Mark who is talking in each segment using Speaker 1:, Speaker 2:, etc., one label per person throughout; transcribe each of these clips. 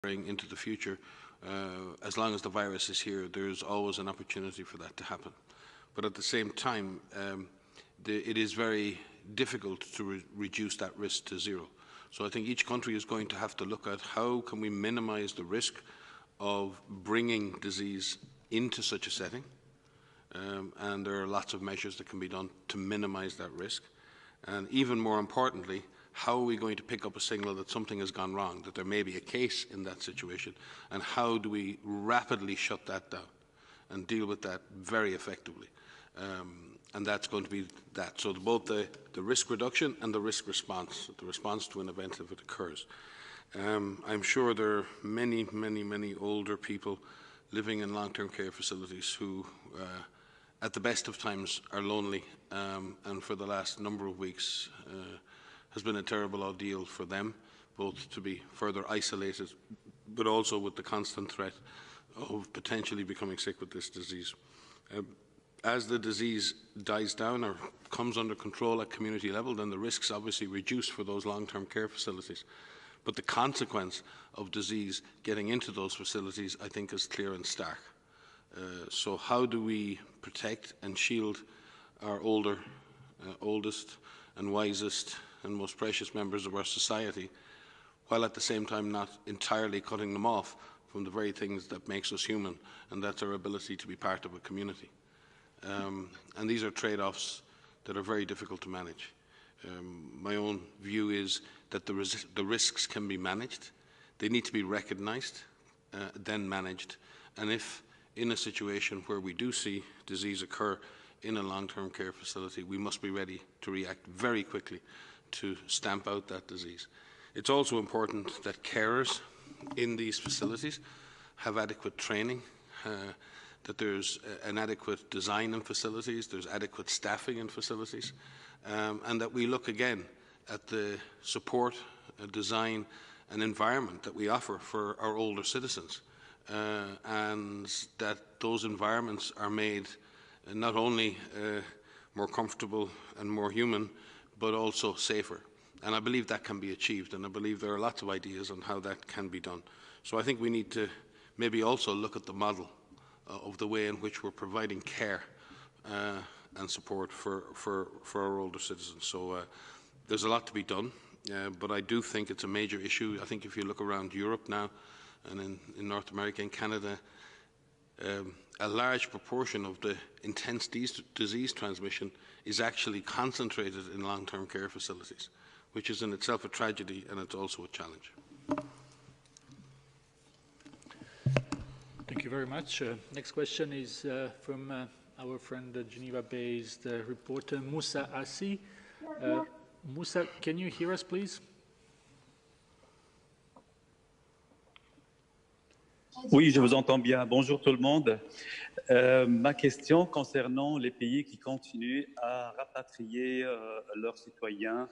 Speaker 1: into the future, as long as the virus is here, there's always an opportunity for that to happen. But at the same time, it is very difficult to reduce that risk to zero. So I think each country is going to have to look at how can we minimize the risk of bringing disease into such a setting. And there are lots of measures that can be done to minimize that risk. And even more importantly, how are we going to pick up a signal that something has gone wrong, that there may be a case in that situation, and how do we rapidly shut that down and deal with that very effectively? And that's going to be that. So both the risk reduction and the risk response, the response to an event if it occurs. I'm sure there are many, many, many older people living in long-term care facilities who, at the best of times, are lonely, and for the last number of weeks has been a terrible ordeal for them, both to be further isolated, but also with the constant threat of potentially becoming sick with this disease. As the disease dies down or comes under control at community level, then the risks obviously reduce for those long-term care facilities. But the consequence of disease getting into those facilities, I think, is clear and stark. So how do we protect and shield our oldest and wisest and most precious members of our society, while at the same time not entirely cutting them off from the very things that makes us human, and that's our ability to be part of a community. And these are trade-offs that are very difficult to manage. My own view is that the risks can be managed. They need to be recognized, then managed. And if in a situation where we do see disease occur in a long-term care facility, we must be ready to react very quickly to stamp out that disease. It's also important that carers in these facilities have adequate training, that there's an adequate design in facilities, there's adequate staffing in facilities, and that we look again at the support, design and environment that we offer for our older citizens, and that those environments are made not only more comfortable and more human, but also safer. And I believe that can be achieved, and I believe there are lots of ideas on how that can be done. So I think we need to maybe also look at the model of the way in which we're providing care and support for our older citizens. So there's a lot to be done, but I do think it's a major issue. I think if you look around Europe now, and in North America and Canada, a large proportion of the intense disease transmission is actually concentrated in long-term care facilities, which is in itself a tragedy, and it's also a challenge.
Speaker 2: Thank you very much. Next question is from our friend, Geneva-based reporter Moussa Assi. Moussa, can you hear us, please?
Speaker 3: Oui, je vous entends bien. Bonjour tout le monde. Ma question concernant les pays qui continuent à rapatrier leurs citoyens,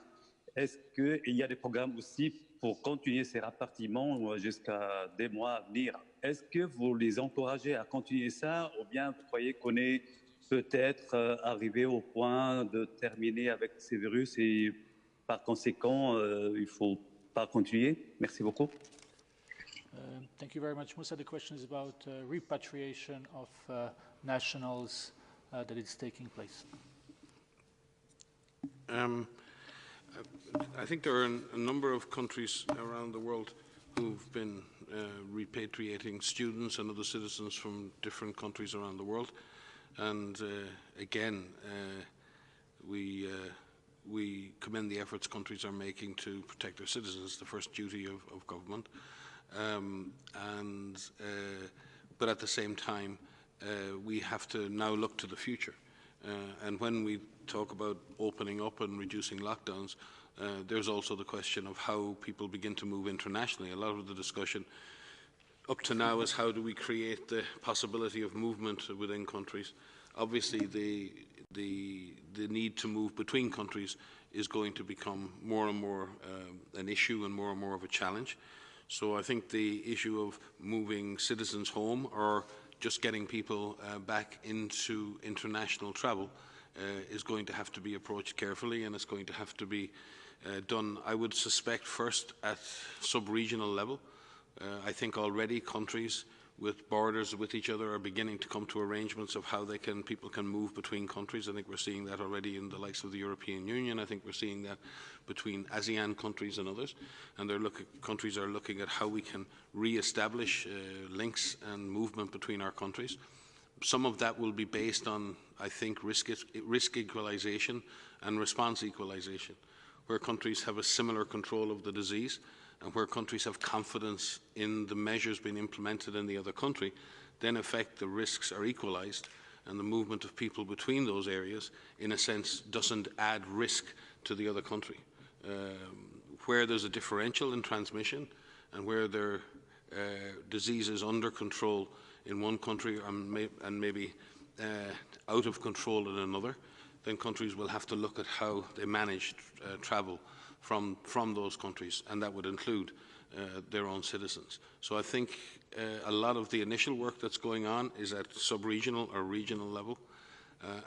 Speaker 3: est-ce qu'il y a des programmes aussi pour continuer ces rapatriements jusqu'à des mois à venir? Est-ce que vous les encouragez à continuer ça, ou bien vous croyez qu'on est peut-être arrivé au point de terminer avec ces virus et par conséquent, il ne faut pas continuer? Merci beaucoup.
Speaker 2: Thank you very much, Moussa. The question is about repatriation of nationals that is taking place.
Speaker 1: I think there are a number of countries around the world who've been repatriating students and other citizens from different countries around the world. And again, we commend the efforts countries are making to protect their citizens, the first duty of government. But at the same time, we have to now look to the future. And when we talk about opening up and reducing lockdowns, there's also the question of how people begin to move internationally. A lot of the discussion up to now is how do we create the possibility of movement within countries. Obviously, the need to move between countries is going to become more and more an issue and more of a challenge. So I think the issue of moving citizens home or just getting people back into international travel is going to have to be approached carefully, and it's going to have to be done, I would suspect, first at sub-regional level, I think already countries with borders with each other are beginning to come to arrangements of how people can move between countries. I think we're seeing that already in the likes of the European Union. I think we're seeing that between ASEAN countries and others. And countries are looking at how we can re-establish links and movement between our countries. Some of that will be based on, I think, risk equalisation and response equalisation, where countries have a similar control of the disease and where countries have confidence in the measures being implemented in the other country, then in effect the risks are equalised and the movement of people between those areas, in a sense, doesn't add risk to the other country. Where there's a differential in transmission and where their disease is under control in one country and maybe out of control in another, then countries will have to look at how they manage travel from those countries, and that would include their own citizens. So I think a lot of the initial work that's going on is at sub-regional or regional level,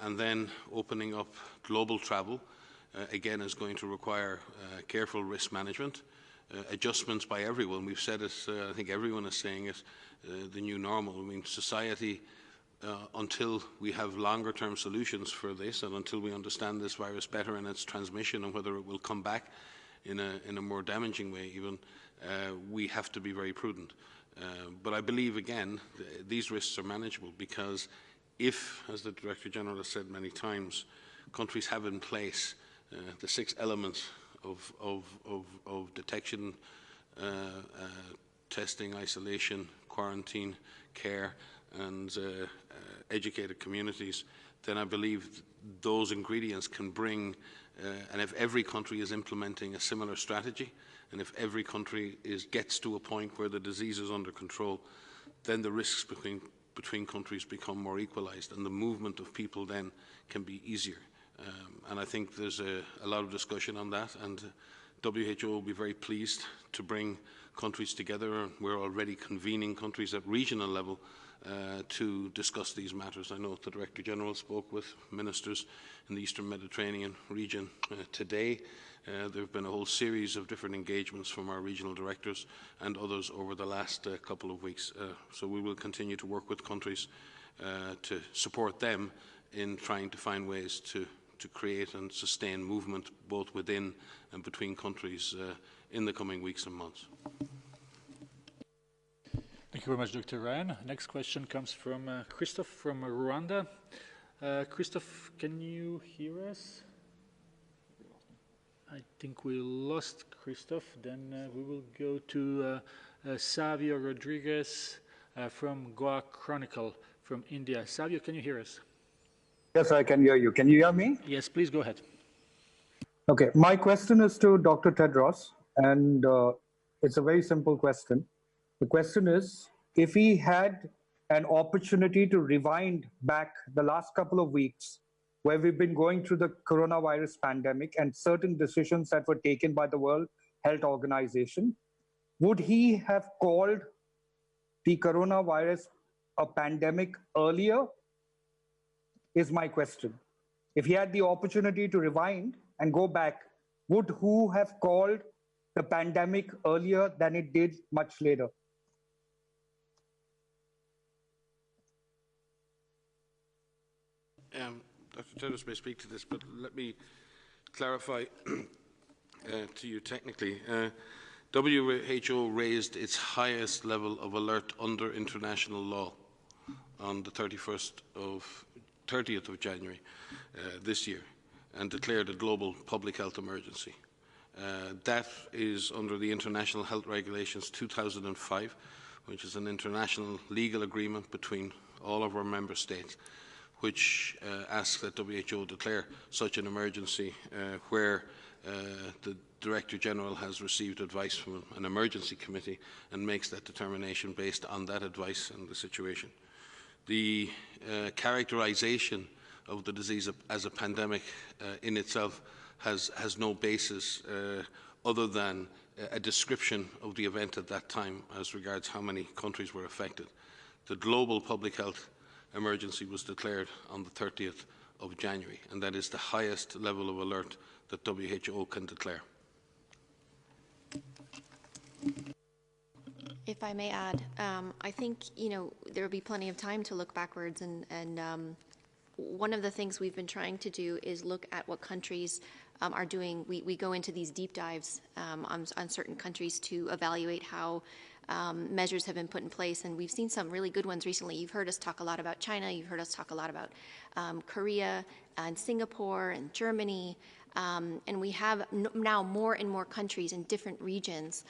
Speaker 1: and then opening up global travel, again, is going to require careful risk management, adjustments by everyone. We've said it, I think everyone is saying it, the new normal. I mean, society, until we have longer-term solutions for this and until we understand this virus better and its transmission and whether it will come back in a more damaging way even, we have to be very prudent. But I believe, again, these risks are manageable because if, as the Director General has said many times, countries have in place the 6 elements of detection, testing, isolation, quarantine, care, and educated communities, then I believe those ingredients can bring, and if every country is implementing a similar strategy, and if every country gets to a point where the disease is under control, then the risks between countries become more equalised, and the movement of people then can be easier. And I think there's a lot of discussion on that, and WHO will be very pleased to bring countries together, and we're already convening countries at regional level to discuss these matters. I know the Director General spoke with ministers in the Eastern Mediterranean region today. There have been a whole series of different engagements from our regional directors and others over the last couple of weeks. So we will continue to work with countries to support them in trying to find ways to create and sustain movement both within and between countries in the coming weeks and months.
Speaker 2: Thank you very much, Dr. Ryan. Next question comes from Christophe from Rwanda. Christophe, can you hear us? I think we lost Christophe. Then we will go to Savio Rodriguez from Goa Chronicle from India. Savio, can you hear us?
Speaker 4: Yes, I can hear you. Can you hear me?
Speaker 2: Yes, please go ahead.
Speaker 4: Okay, my question is to Dr. Tedros, and it's a very simple question. The question is, if he had an opportunity to rewind back the last couple of weeks where we've been going through the coronavirus pandemic and certain decisions that were taken by the World Health Organization, would he have called the coronavirus a pandemic earlier? Is my question. If he had the opportunity to rewind and go back, would who have called the pandemic earlier than it did much later?
Speaker 1: Dr. Tedros may speak to this, but let me clarify to you technically. WHO raised its highest level of alert under international law on the 30th of January this year and declared a global public health emergency. That is under the International Health Regulations 2005, which is an international legal agreement between all of our member states, which asks that WHO declare such an emergency where the Director General has received advice from an emergency committee and makes that determination based on that advice and the situation. The characterization of the disease as a pandemic in itself has no basis other than a description of the event at that time as regards how many countries were affected. The global public health emergency was declared on the 30th of January, and that is the highest level of alert that WHO can declare.
Speaker 5: If I may add, I think, there will be plenty of time to look backwards, and one of the things we've been trying to do is look at what countries are doing. We go into these deep dives on certain countries to evaluate how measures have been put in place, and we've seen some really good ones recently. You've heard us talk a lot about China, you've heard us talk a lot about Korea and Singapore and Germany, and we have now more and more countries in different regions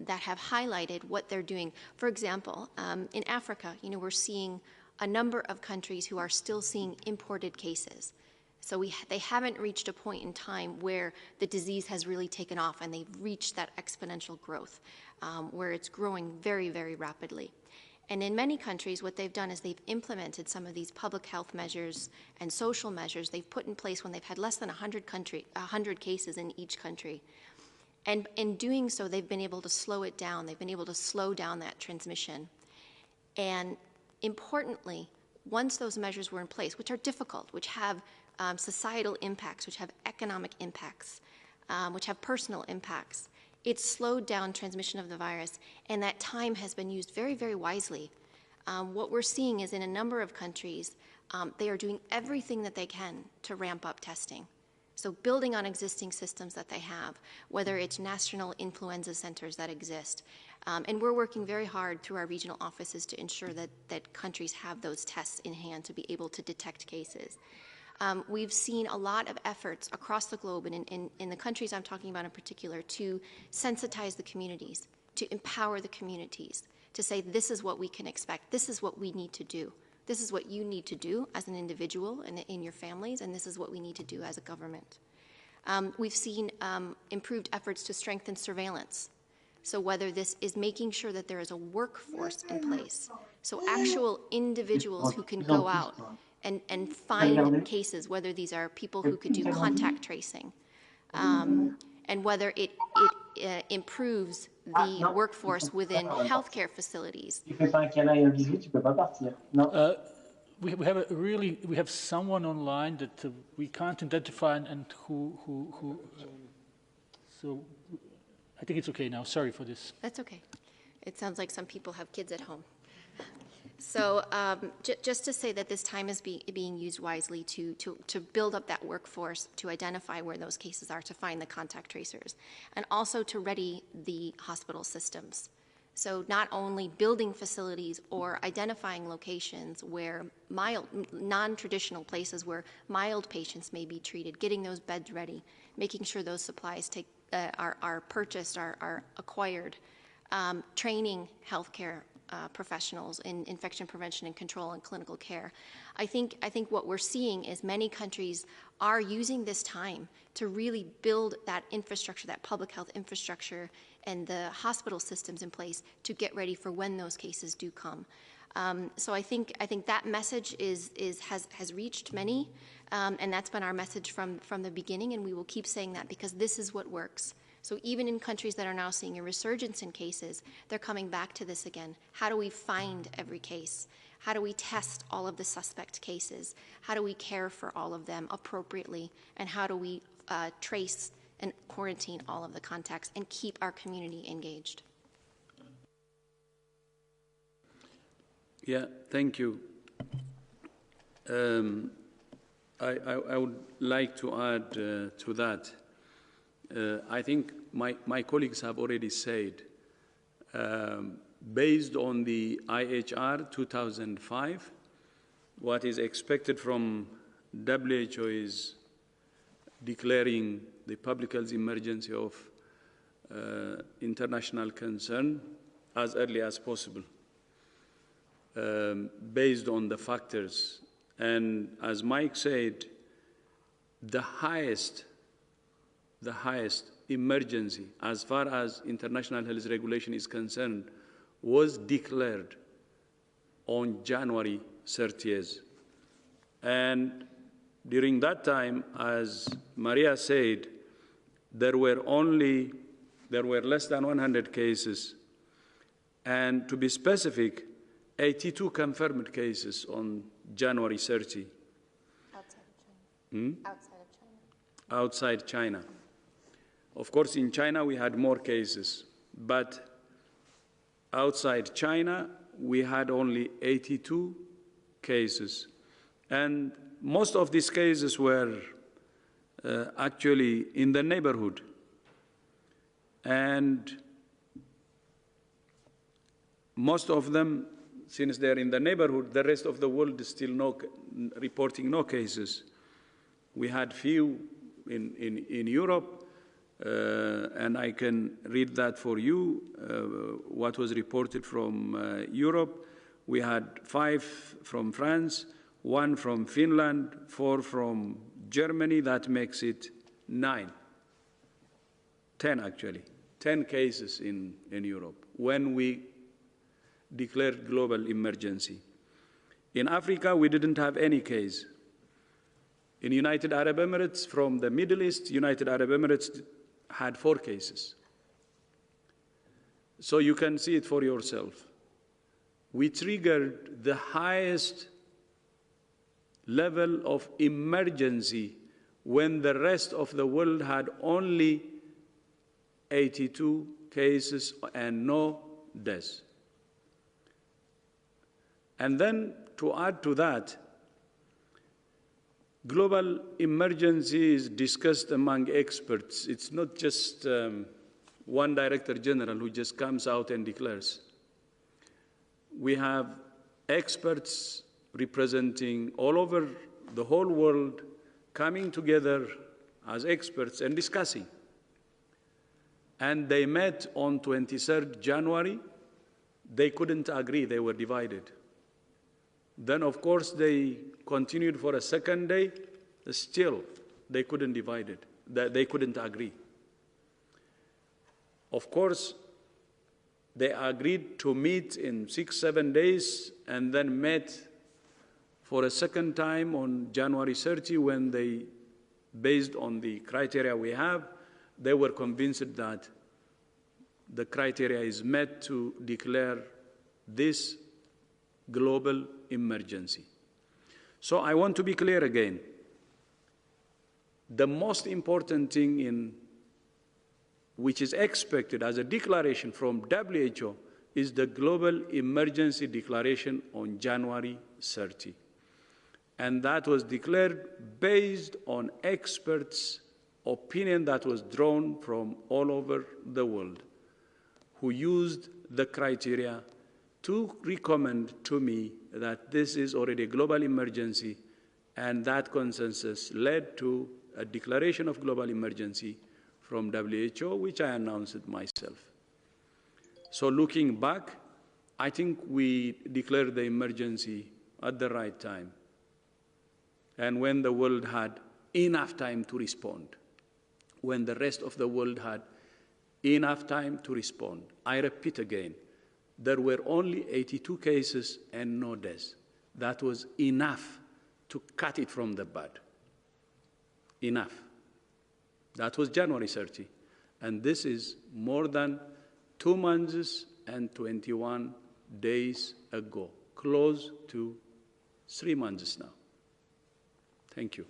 Speaker 5: that have highlighted what they're doing. For example, in Africa, we're seeing a number of countries who are still seeing imported cases. So they haven't reached a point in time where the disease has really taken off and they've reached that exponential growth, where it's growing very, very rapidly. And in many countries, what they've done is they've implemented some of these public health measures and social measures they've put in place when they've had less than 100 cases in each country. And in doing so, they've been able to slow it down. They've been able to slow down that transmission. And importantly, once those measures were in place, which are difficult, which have societal impacts, which have economic impacts, which have personal impacts, it slowed down transmission of the virus, and that time has been used very, very wisely. What we're seeing is in a number of countries, they are doing everything that they can to ramp up testing. So building on existing systems that they have, whether it's national influenza centers that exist. And we're working very hard through our regional offices to ensure that countries have those tests in hand to be able to detect cases. We've seen a lot of efforts across the globe, and in the countries I'm talking about in particular, to sensitize the communities, to empower the communities, to say this is what we can expect, this is what we need to do. This is what you need to do as an individual and in your families, and this is what we need to do as a government. We've seen improved efforts to strengthen surveillance. So whether this is making sure that there is a workforce in place, so actual individuals who can go out and find cases, whether these are people who could do contact tracing, and whether it improves the workforce within healthcare facilities.
Speaker 2: We have someone online that we can't identify, and who so I think it's okay now. Sorry for this.
Speaker 5: That's okay. It sounds like some people have kids at home. So just to say that this time is being used wisely to build up that workforce, to identify where those cases are, to find the contact tracers, and also to ready the hospital systems. So not only building facilities or identifying locations where non-traditional places where mild patients may be treated, getting those beds ready, making sure those supplies are purchased, are acquired, training healthcare professionals in infection prevention and control and clinical care. I think what we're seeing is many countries are using this time to really build that infrastructure, that public health infrastructure, and the hospital systems in place to get ready for when those cases do come. So I think that message has reached many, and that's been our message from the beginning, and we will keep saying that because this is what works. So even in countries that are now seeing a resurgence in cases, they're coming back to this again. How do we find every case? How do we test all of the suspect cases? How do we care for all of them appropriately? And how do we trace and quarantine all of the contacts and keep our community engaged?
Speaker 6: Yeah, thank you. I would like to add to that. I think my colleagues have already said, based on the IHR 2005, what is expected from WHO is declaring the public health emergency of international concern as early as possible, based on the factors. And as Mike said, the highest emergency as far as international health regulation is concerned was declared on January 30th. And during that time, as Maria said, there were less than 100 cases. And to be specific, 82 confirmed cases on January 30.
Speaker 5: Outside of China. Outside of China.
Speaker 6: Outside China. Of course, in China, we had more cases. But outside China, we had only 82 cases. And most of these cases were actually in the neighborhood. And most of them, since they're in the neighborhood, the rest of the world is still reporting no cases. We had few in Europe, and I can read that for you, what was reported from Europe. We had 5 from France, 1 from Finland, 4 from Germany. That makes it 9. 10 actually, 10 cases in Europe when we declared global emergency. In Africa, we didn't have any case. In United Arab Emirates, from the Middle East, United Arab Emirates had 4 cases. So you can see it for yourself. We triggered the highest level of emergency when the rest of the world had only 82 cases and no deaths. And then to add to that, global emergency is discussed among experts. It's not just one director general who just comes out and declares. We have experts representing all over the whole world coming together as experts and discussing. And they met on 23rd January. They couldn't agree, they were divided. Then, of course, they continued for a second day. Still, they couldn't divide it. They couldn't agree. Of course, they agreed to meet in 6-7 days and then met for a second time on January 30 when they, based on the criteria we have, they were convinced that the criteria is met to declare this global emergency. So I want to be clear again. The most important thing which is expected as a declaration from WHO is the global emergency declaration on January 30. And that was declared based on experts' opinion that was drawn from all over the world, who used the criteria to recommend to me that this is already a global emergency, and that consensus led to a declaration of global emergency from WHO, which I announced myself. So looking back, I think we declared the emergency at the right time, and when the world had enough time to respond, when the rest of the world had enough time to respond. I repeat again, there were only 82 cases and no deaths. That was enough to cut it from the bud. Enough. That was January 30. And this is more than 2 months and 21 days ago, close to 3 months now. Thank you.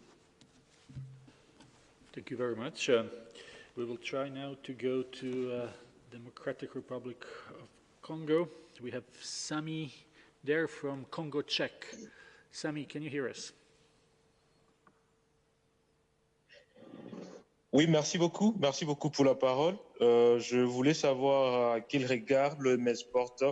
Speaker 2: Thank you very much. We will try now to go to Democratic Republic of Congo. We have Sami there from Congo Czech. Sami, can you hear us?
Speaker 7: Oui, merci beaucoup pour la parole. Je voulais savoir à quel regard l'OMS porte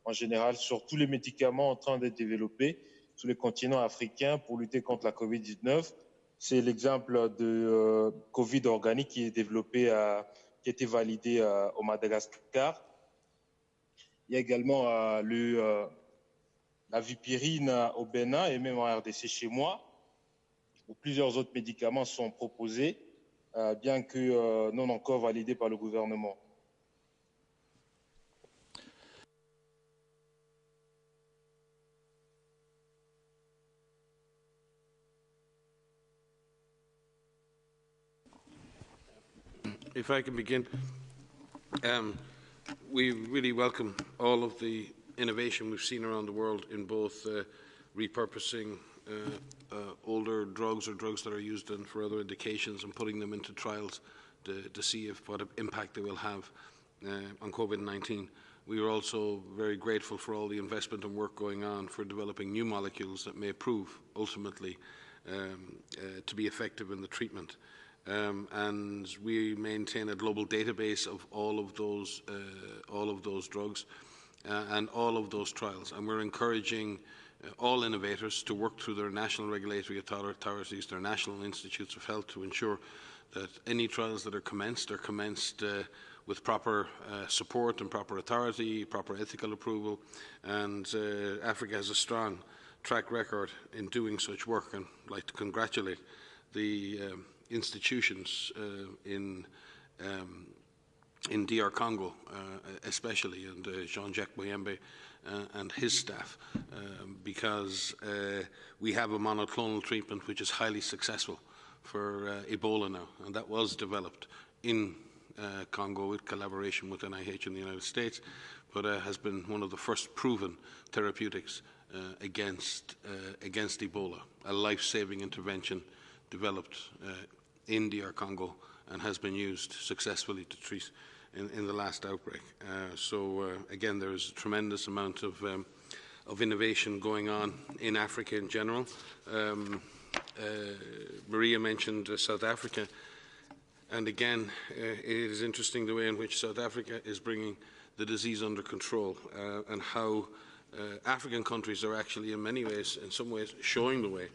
Speaker 7: en général sur tous les médicaments en train d'être développés sur les continents africains pour lutter contre la COVID-19. C'est l'exemple de Covid organique qui est développé, qui a été validé au Madagascar. Il y a également la vipirine au Bénin et même en RDC chez moi, où plusieurs autres médicaments sont proposés, bien que non encore validés par le gouvernement.
Speaker 1: If I can begin, we really welcome all of the innovation we've seen around the world in both repurposing older drugs or drugs that are used for other indications and putting them into trials to see what impact they will have on COVID-19. we are also very grateful for all the investment and work going on for developing new molecules that may prove ultimately to be effective in the treatment. And we maintain a global database of all of those drugs and all of those trials. And we're encouraging all innovators to work through their national regulatory authorities, their national institutes of health, to ensure that any trials that are commenced with proper support and proper authority, proper ethical approval. And Africa has a strong track record in doing such work, and I'd like to congratulate the institutions in DR Congo especially, and Jean-Jacques Muyembe and his staff, because we have a monoclonal treatment which is highly successful for Ebola now, and that was developed in Congo with collaboration with NIH in the United States, but has been one of the first proven therapeutics against Ebola, a life-saving intervention developed in DR Congo and has been used successfully to treat in the last outbreak. So again, there is a tremendous amount of innovation going on in Africa in general. Maria mentioned South Africa, and again, it is interesting the way in which South Africa is bringing the disease under control, and how African countries are actually in some ways, showing the way.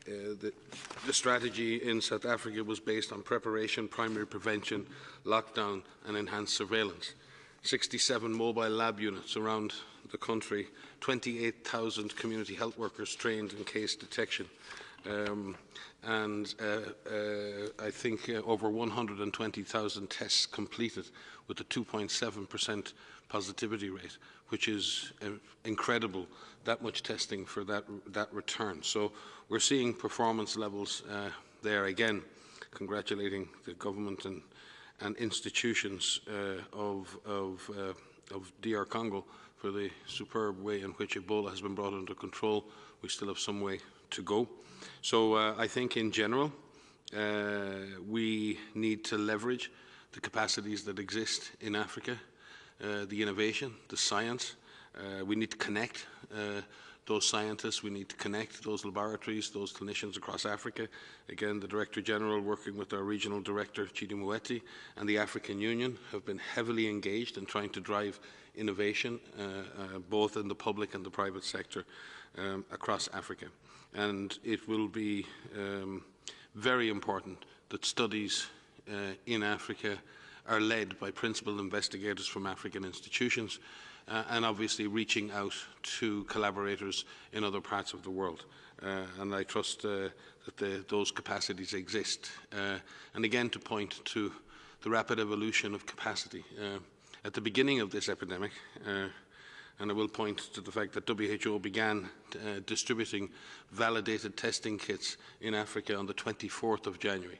Speaker 1: The strategy in South Africa was based on preparation, primary prevention, lockdown and enhanced surveillance. 67 mobile lab units around the country, 28,000 community health workers trained in case detection, and I think over 120,000 tests completed with a 2.7% positivity rate, which is incredible, that much testing for that return. So we're seeing performance levels there again, congratulating the government and institutions of DR Congo for the superb way in which Ebola has been brought under control. We still have some way to go. So I think in general, we need to leverage the capacities that exist in Africa, the innovation, the science. We need to connect those scientists, we need to connect those laboratories, those clinicians across Africa. Again, the Director General, working with our Regional Director, Chidi Moeti, and the African Union, have been heavily engaged in trying to drive innovation, both in the public and the private sector across Africa. And it will be very important that studies in Africa are led by principal investigators from African institutions, and obviously reaching out to collaborators in other parts of the world. And I trust that those capacities exist. And again, to point to the rapid evolution of capacity. At the beginning of this epidemic, and I will point to the fact that WHO began distributing validated testing kits in Africa on the 24th of January,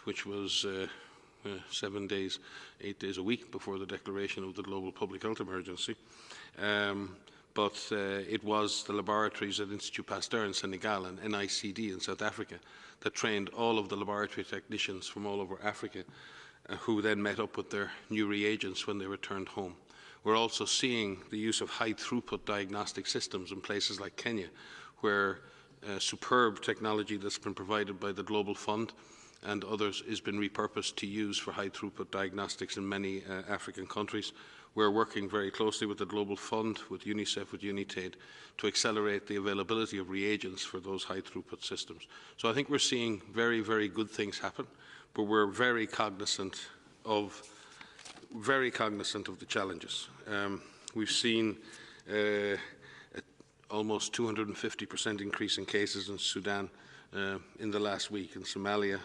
Speaker 1: which was 7 days, 8 days a week before the declaration of the global public health emergency. But it was the laboratories at Institut Pasteur in Senegal and NICD in South Africa that trained all of the laboratory technicians from all over Africa, who then met up with their new reagents when they returned home. We're also seeing the use of high-throughput diagnostic systems in places like Kenya, where superb technology that's been provided by the Global Fund and others has been repurposed to use for high-throughput diagnostics in many African countries. We're working very closely with the Global Fund, with UNICEF, with UNITAID, to accelerate the availability of reagents for those high-throughput systems. So I think we're seeing very, very good things happen, but we're very cognizant of the challenges. We've seen almost 250% increase in cases in Sudan in the last week, in Somalia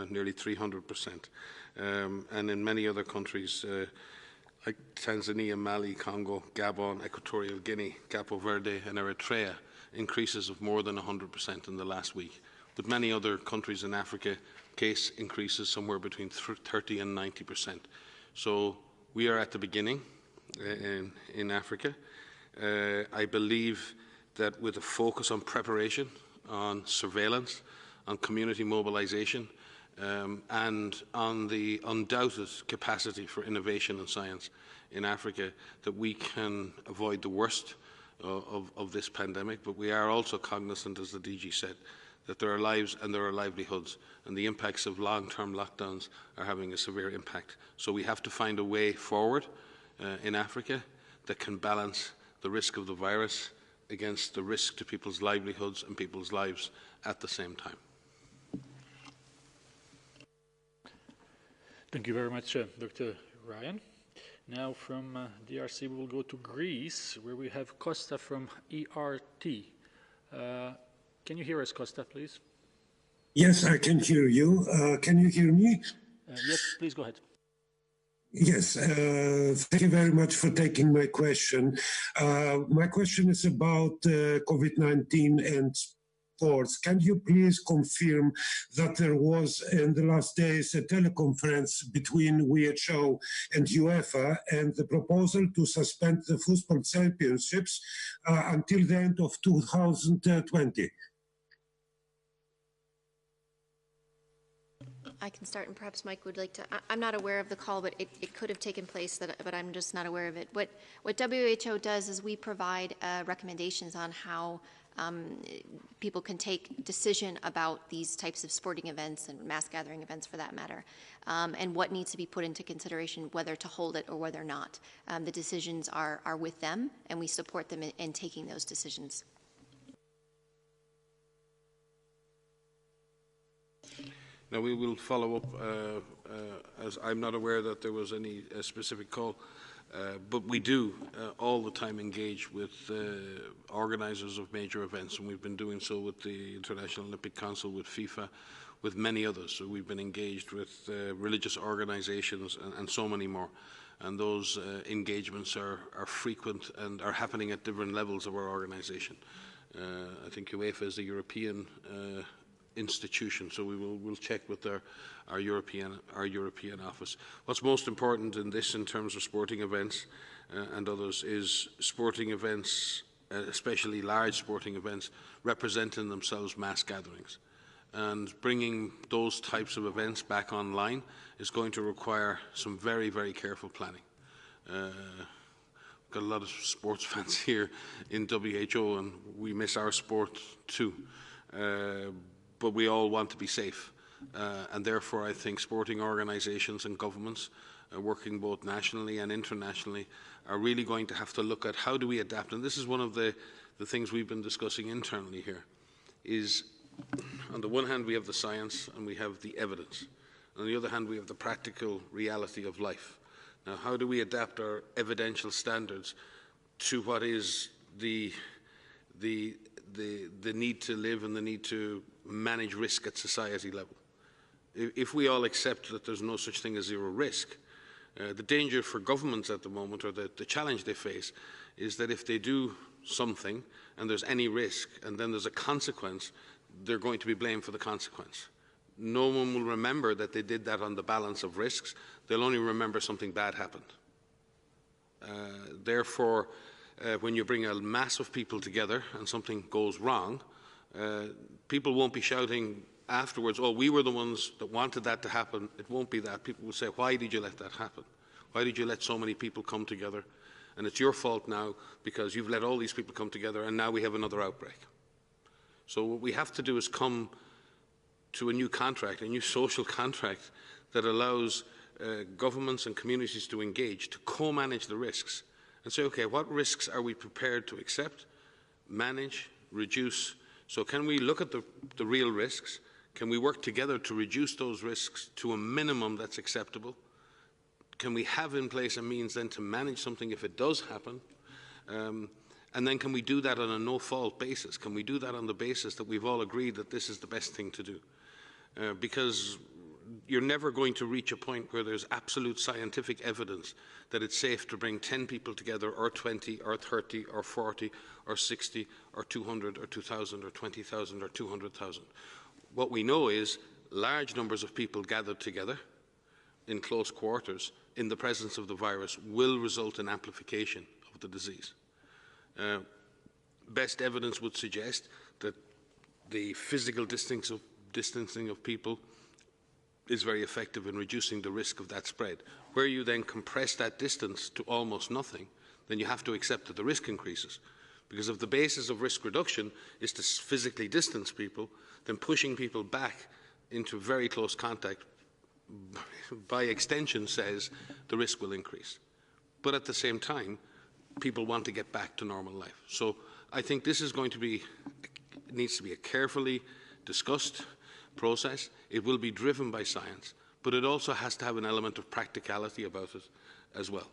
Speaker 1: nearly 300%, and in many other countries like Tanzania, Mali, Congo, Gabon, Equatorial Guinea, Capo Verde and Eritrea, increases of more than 100% in the last week. With many other countries in Africa, case increases somewhere between 30 and 90%. So we are at the beginning in Africa. I believe that with a focus on preparation, on surveillance, on community mobilization, and on the undoubted capacity for innovation and science, in Africa that we can avoid the worst of this pandemic, but we are also cognizant, as the DG said, that there are lives and there are livelihoods, and the impacts of long-term lockdowns are having a severe impact. So we have to find a way forward in Africa that can balance the risk of the virus against the risk to people's livelihoods and people's lives at the same time.
Speaker 2: Thank you very much, Dr. Ryan. Now from DRC, we will go to Greece, where we have Costa from ERT. Can you hear us, Costa, please?
Speaker 8: Yes, I can hear you. Can you hear me?
Speaker 2: Yes, please go ahead.
Speaker 8: Yes, thank you very much for taking my question. My question is about COVID-19 and sports. Can you please confirm that there was in the last days a teleconference between WHO and UEFA and the proposal to suspend the football championships until the end of 2020?
Speaker 5: I can start, and perhaps Mike would like to. I'm not aware of the call, but it could have taken place, but I'm just not aware of it. What WHO does is we provide recommendations on how people can take decision about these types of sporting events and mass gathering events, for that matter, and what needs to be put into consideration, whether to hold it or whether not. The decisions are with them, and we support them in taking those decisions.
Speaker 1: Now, we will follow up, as I'm not aware that there was any specific call, but we do all the time engage with organisers of major events, and we've been doing so with the International Olympic Council, with FIFA, with many others. So we've been engaged with religious organisations and so many more. And those engagements are frequent and are happening at different levels of our organisation. I think UEFA is the European institution, so we'll check with our European office. What's most important in this, in terms of sporting events and others, is sporting events, especially large sporting events, representing themselves mass gatherings. And bringing those types of events back online is going to require some very, very careful planning. We've got a lot of sports fans here in WHO, and we miss our sport too. But we all want to be safe. And therefore, I think sporting organisations and governments, working both nationally and internationally, are really going to have to look at how do we adapt. And this is one of the things we've been discussing internally here, is on the one hand we have the science and we have the evidence. On the other hand, we have the practical reality of life. Now, how do we adapt our evidential standards to what is the need to live and the need to manage risk at society level? If we all accept that there's no such thing as zero risk, the danger for governments at the moment, or the challenge they face, is that if they do something and there's any risk and then there's a consequence, they're going to be blamed for the consequence. No one will remember that they did that on the balance of risks. They'll only remember something bad happened. Therefore, when you bring a mass of people together and something goes wrong, people won't be shouting afterwards, oh, we were the ones that wanted that to happen. It won't be that. People will say, why did you let that happen? Why did you let so many people come together? And it's your fault now because you've let all these people come together and now we have another outbreak. So what we have to do is come to a new contract, a new social contract that allows governments and communities to engage, to co-manage the risks and say, okay, what risks are we prepared to accept, manage, reduce? So can we look at the real risks? Can we work together to reduce those risks to a minimum that's acceptable? Can we have in place a means then to manage something if it does happen? And then can we do that on a no-fault basis? Can we do that on the basis that we've all agreed that this is the best thing to do? Because you're never going to reach a point where there's absolute scientific evidence that it's safe to bring 10 people together, or 20, or 30, or 40, or 60, or 200, or 2,000, or 20,000, or 200,000. What we know is large numbers of people gathered together in close quarters in the presence of the virus will result in amplification of the disease. Best evidence would suggest that the physical distancing of people is very effective in reducing the risk of that spread. Where you then compress that distance to almost nothing, then you have to accept that the risk increases. Because if the basis of risk reduction is to physically distance people, then pushing people back into very close contact by extension says the risk will increase. But at the same time, people want to get back to normal life. So I think this is going to be, it needs to be a carefully discussed process. It will be driven by science, but it also has to have an element of practicality about it as well.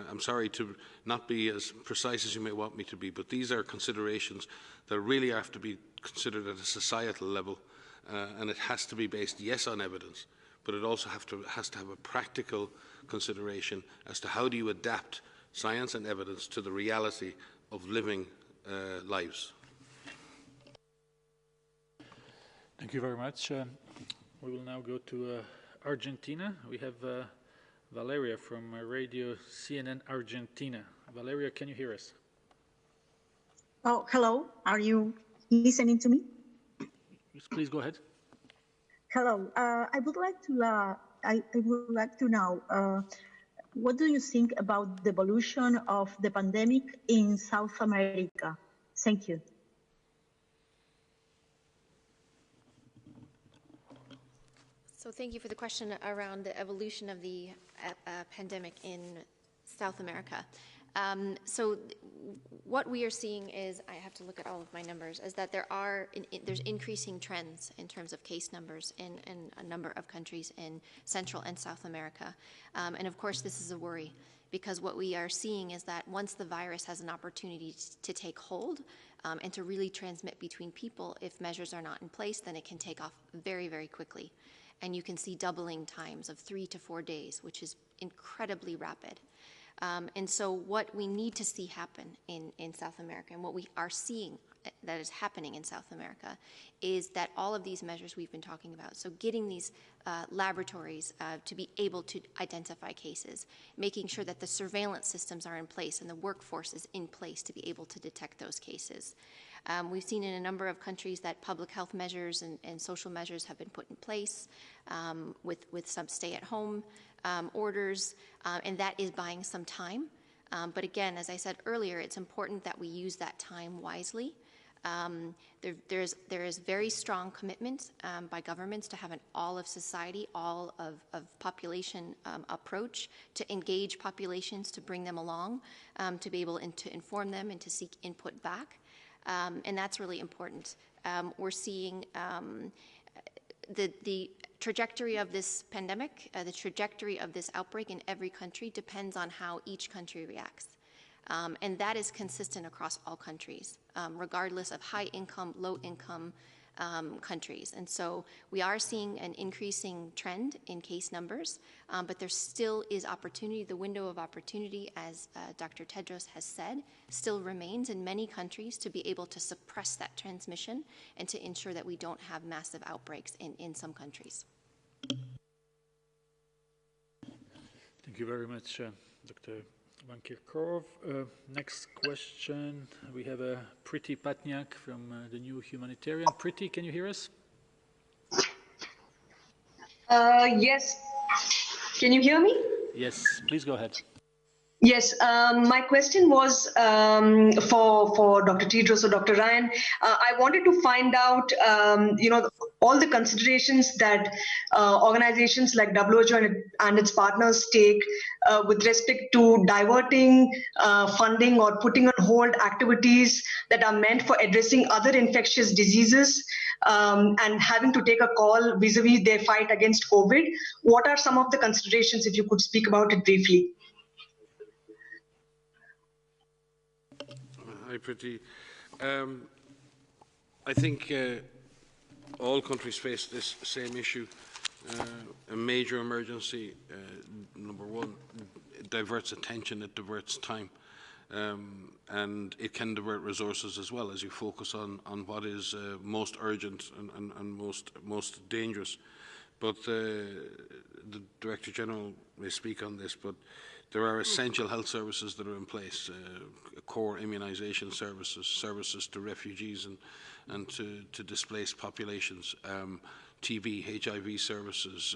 Speaker 1: I'm sorry to not be as precise as you may want me to be, but these are considerations that really have to be considered at a societal level, and it has to be based, yes, on evidence, but it also has to have a practical consideration as to how do you adapt science and evidence to the reality of living lives.
Speaker 2: Thank you very much. We will now go to Argentina. We have Valeria from Radio CNN Argentina. Valeria, can you hear us?
Speaker 9: Oh, hello. Are you listening to me?
Speaker 2: Yes, please go ahead.
Speaker 9: Hello. I would like to know what do you think about the evolution of the pandemic in South America? Thank you.
Speaker 5: So thank you for the question around the evolution of the pandemic in South America. So what we are seeing is, I have to look at all of my numbers, is that there's increasing trends in terms of case numbers in a number of countries in Central and South America. And of course, this is a worry, because what we are seeing is that once the virus has an opportunity to take hold and to really transmit between people, if measures are not in place, then it can take off very, very quickly. And you can see doubling times of 3 to 4 days, which is incredibly rapid. And so what we need to see happen in South America, and what we are seeing that is happening in South America, is that all of these measures we've been talking about, so getting these laboratories to be able to identify cases, making sure that the surveillance systems are in place and the workforce is in place to be able to detect those cases. We've seen in a number of countries that public health measures and social measures have been put in place with some stay-at-home orders, and that is buying some time. But again, as I said earlier, it's important that we use that time wisely. There is very strong commitment by governments to have an all-of-society, all-of-population approach to engage populations, to bring them along, to be able to inform them and to seek input back. And that's really important. We're seeing the trajectory of this pandemic, the trajectory of this outbreak in every country depends on how each country reacts. And that is consistent across all countries, regardless of high income, low income countries. And so we are seeing an increasing trend in case numbers, but there still is opportunity. The window of opportunity, as Dr. Tedros has said, still remains in many countries to be able to suppress that transmission and to ensure that we don't have massive outbreaks in some countries.
Speaker 2: Thank you very much, Dr. Van Kerkhove. Next question, we have Priti Patniak from the New Humanitarian. Priti, can you hear us?
Speaker 10: Yes. Can you hear me?
Speaker 2: Yes, please go ahead.
Speaker 10: Yes, my question was for Dr. Tedros or Dr. Ryan. I wanted to find out, all the considerations that organizations like WHO and its partners take with respect to diverting funding or putting on hold activities that are meant for addressing other infectious diseases and having to take a call vis-a-vis their fight against COVID. What are some of the considerations, if you could speak about it briefly?
Speaker 1: Hi, Priti. I think all countries face this same issue. A major emergency, number one, it diverts attention, it diverts time, and it can divert resources as well as you focus on what is most urgent and most dangerous. But the Director General may speak on this, but there are essential health services that are in place, core immunization services, services to refugees and to displaced populations, TB, HIV services.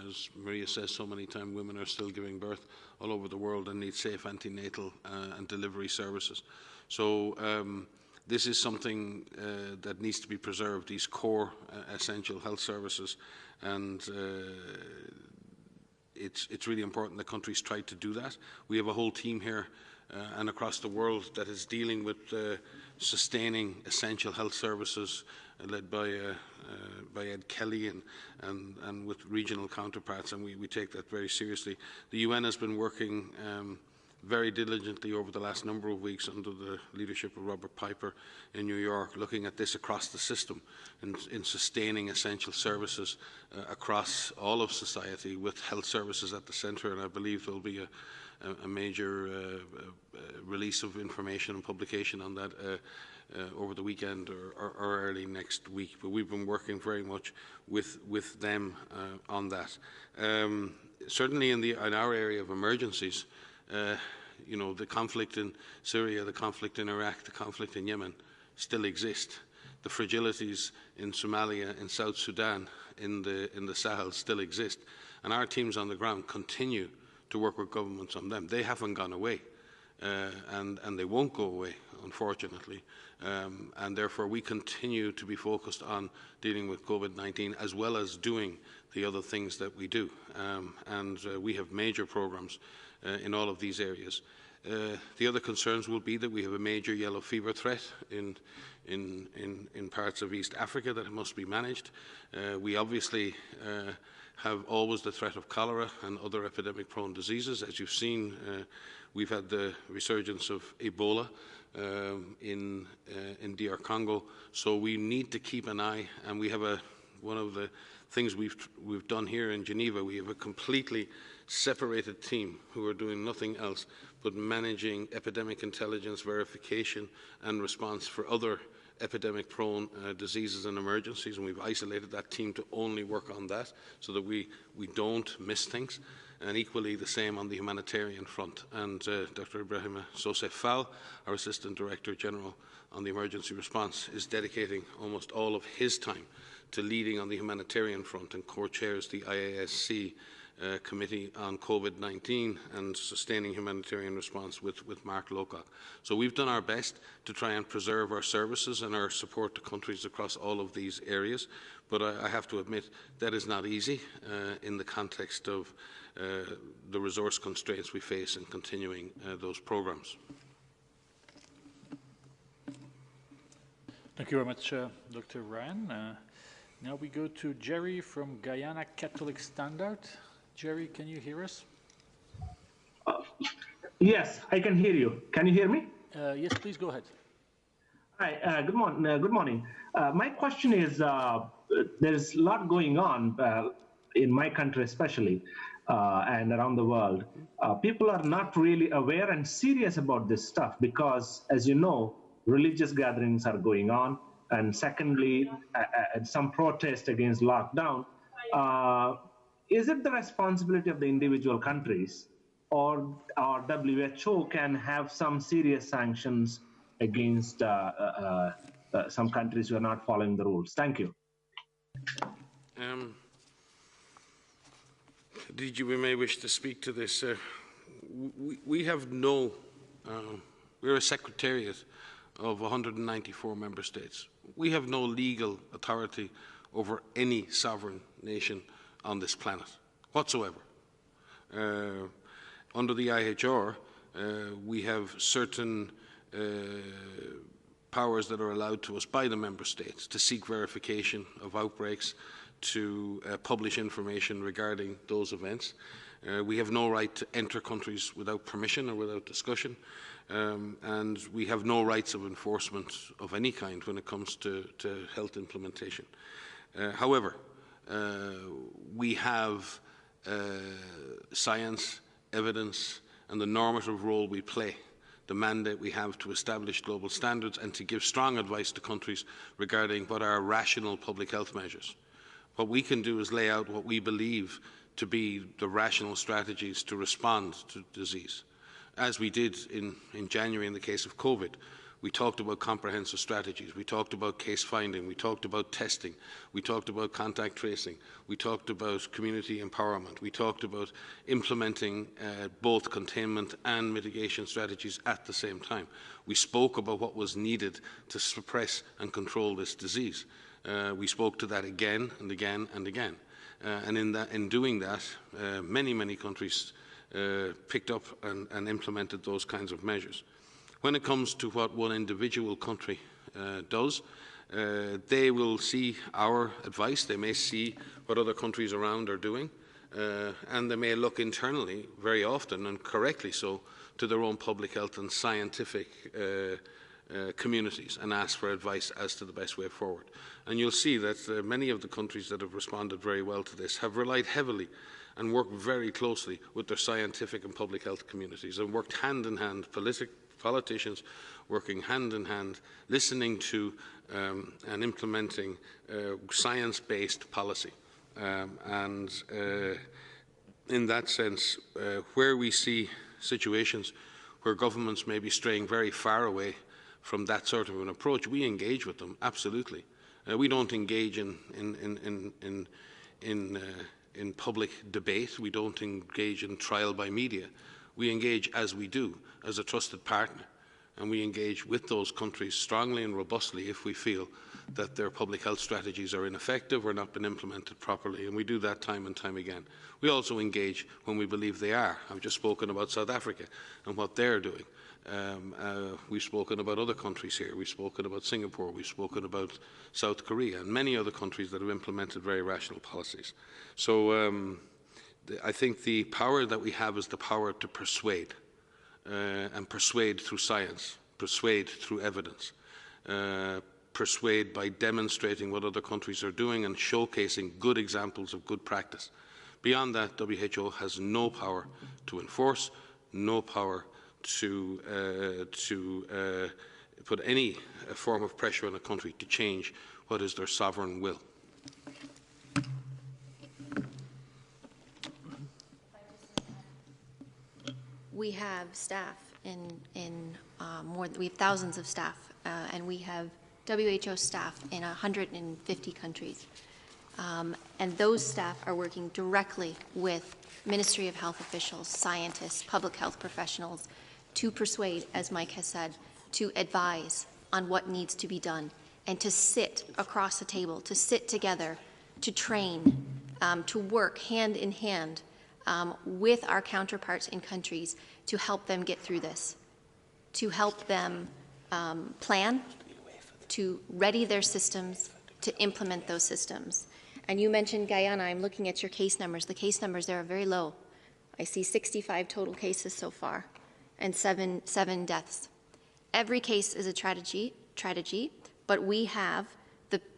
Speaker 1: As Maria says so many times, women are still giving birth all over the world and need safe antenatal and delivery services. So this is something that needs to be preserved, these core essential health services, and it's really important that countries try to do that. We have a whole team here and across the world that is dealing with sustaining essential health services, led by Ed Kelly and with regional counterparts, and we take that very seriously. The UN has been working very diligently over the last number of weeks under the leadership of Robert Piper in New York, looking at this across the system in sustaining essential services across all of society, with health services at the centre, and I believe there will be a major release of information and publication on that over the weekend or early next week. But we've been working very much with them on that. Certainly in our area of emergencies, you know, the conflict in Syria, the conflict in Iraq, the conflict in Yemen still exist. The fragilities in Somalia, in South Sudan, in the Sahel still exist. And our teams on the ground continue to work with governments on them. They haven't gone away, and they won't go away, unfortunately. And therefore, we continue to be focused on dealing with COVID-19 as well as doing the other things that we do. And we have major programs in all of these areas. The other concerns will be that we have a major yellow fever threat in parts of East Africa that must be managed. We obviously have always the threat of cholera and other epidemic-prone diseases. As you've seen, we've had the resurgence of Ebola in DR Congo, so we need to keep an eye, and we have one of the things we've done here in Geneva. We have a completely separated team who are doing nothing else but managing epidemic intelligence, verification and response for other epidemic-prone diseases and emergencies, and we've isolated that team to only work on that so that we don't miss things. And equally the same on the humanitarian front. And Dr. Ibrahima Sosef Fall, our Assistant Director General on the emergency response, is dedicating almost all of his time to leading on the humanitarian front and co-chairs the IASC Committee on COVID-19 and sustaining humanitarian response with Mark Lowcock. So we've done our best to try and preserve our services and our support to countries across all of these areas, but I have to admit that is not easy in the context of the resource constraints we face in continuing those programs.
Speaker 2: Thank you very much, Dr. Ryan. Now we go to Jerry from Guyana Catholic Standard. Jerry, can you hear us?
Speaker 11: Yes, I can hear you. Can you hear me?
Speaker 2: Yes, please go ahead.
Speaker 11: Hi, good morning. Good morning. My question is, there's a lot going on in my country especially, and around the world. People are not really aware and serious about this stuff because, as you know, religious gatherings are going on. And secondly, some protest against lockdown. Is it the responsibility of the individual countries, or WHO can have some serious sanctions against some countries who are not following the rules? Thank you.
Speaker 1: DG, we may wish to speak to this. We have no, we're a secretariat of 194 member states. We have no legal authority over any sovereign nation on this planet whatsoever. Under the IHR, we have certain powers that are allowed to us by the member states to seek verification of outbreaks, to publish information regarding those events. We have no right to enter countries without permission or without discussion, and we have no rights of enforcement of any kind when it comes to health implementation. However, we have science, evidence, and the normative role we play, the mandate we have to establish global standards and to give strong advice to countries regarding what are rational public health measures. What we can do is lay out what we believe to be the rational strategies to respond to disease, as we did in January in the case of COVID, We talked about comprehensive strategies. We talked about case finding. We talked about testing. We talked about contact tracing. We talked about community empowerment. We talked about implementing both containment and mitigation strategies at the same time. We spoke about what was needed to suppress and control this disease. We spoke to that again and again and again. And in doing that, many countries picked up and implemented those kinds of measures. When it comes to what one individual country does, they will see our advice, they may see what other countries around are doing, and they may look internally, very often, and correctly so, to their own public health and scientific communities and ask for advice as to the best way forward. And you'll see that many of the countries that have responded very well to this have relied heavily and worked very closely with their scientific and public health communities and worked hand in hand, politicians working hand in hand, listening to and implementing science-based policy. In that sense, where we see situations where governments may be straying very far away from that sort of an approach, we engage with them, absolutely. We don't engage in public debate. We don't engage in trial by media. We engage as we do, as a trusted partner, and we engage with those countries strongly and robustly if we feel that their public health strategies are ineffective or not been implemented properly, and we do that time and time again. We also engage when we believe they are. I've just spoken about South Africa and what they're doing. We've spoken about other countries here. We've spoken about Singapore. We've spoken about South Korea and many other countries that have implemented very rational policies. So I think the power that we have is the power to persuade, and persuade through science, persuade through evidence, persuade by demonstrating what other countries are doing and showcasing good examples of good practice. Beyond that, WHO has no power to enforce, no power to put any form of pressure on a country to change what is their sovereign will.
Speaker 5: We have staff we have thousands of staff, and we have WHO staff in 150 countries. And those staff are working directly with Ministry of Health officials, scientists, public health professionals to persuade, as Mike has said, to advise on what needs to be done and to sit across the table, to sit together, to train, to work hand in hand with our counterparts in countries to help them get through this, to help them plan, to ready their systems, to implement those systems. And you mentioned Guyana. I'm looking at your case numbers. The case numbers there are very low. I see 65 total cases so far and seven deaths. Every case is a tragedy, but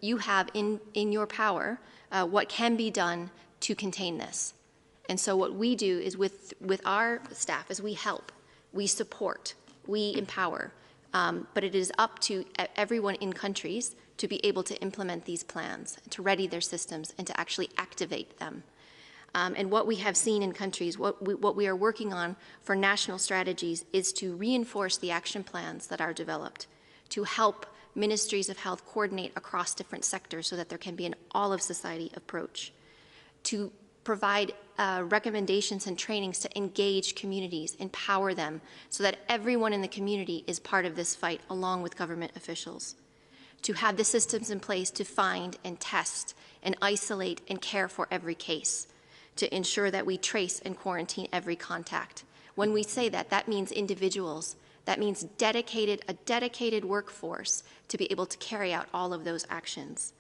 Speaker 5: you have in your power what can be done to contain this. And so what we do is with our staff is we help, we support, we empower, but it is up to everyone in countries to be able to implement these plans, to ready their systems, and to actually activate them. And what we have seen in countries, what we are working on for national strategies is to reinforce the action plans that are developed, to help ministries of health coordinate across different sectors so that there can be an all-of-society approach, to provide recommendations and trainings to engage communities, empower them, so that everyone in the community is part of this fight along with government officials, to have the systems in place to find and test and isolate and care for every case, to ensure that we trace and quarantine every contact. When we say that, that means individuals. That means a dedicated workforce to be able to carry out all of those actions.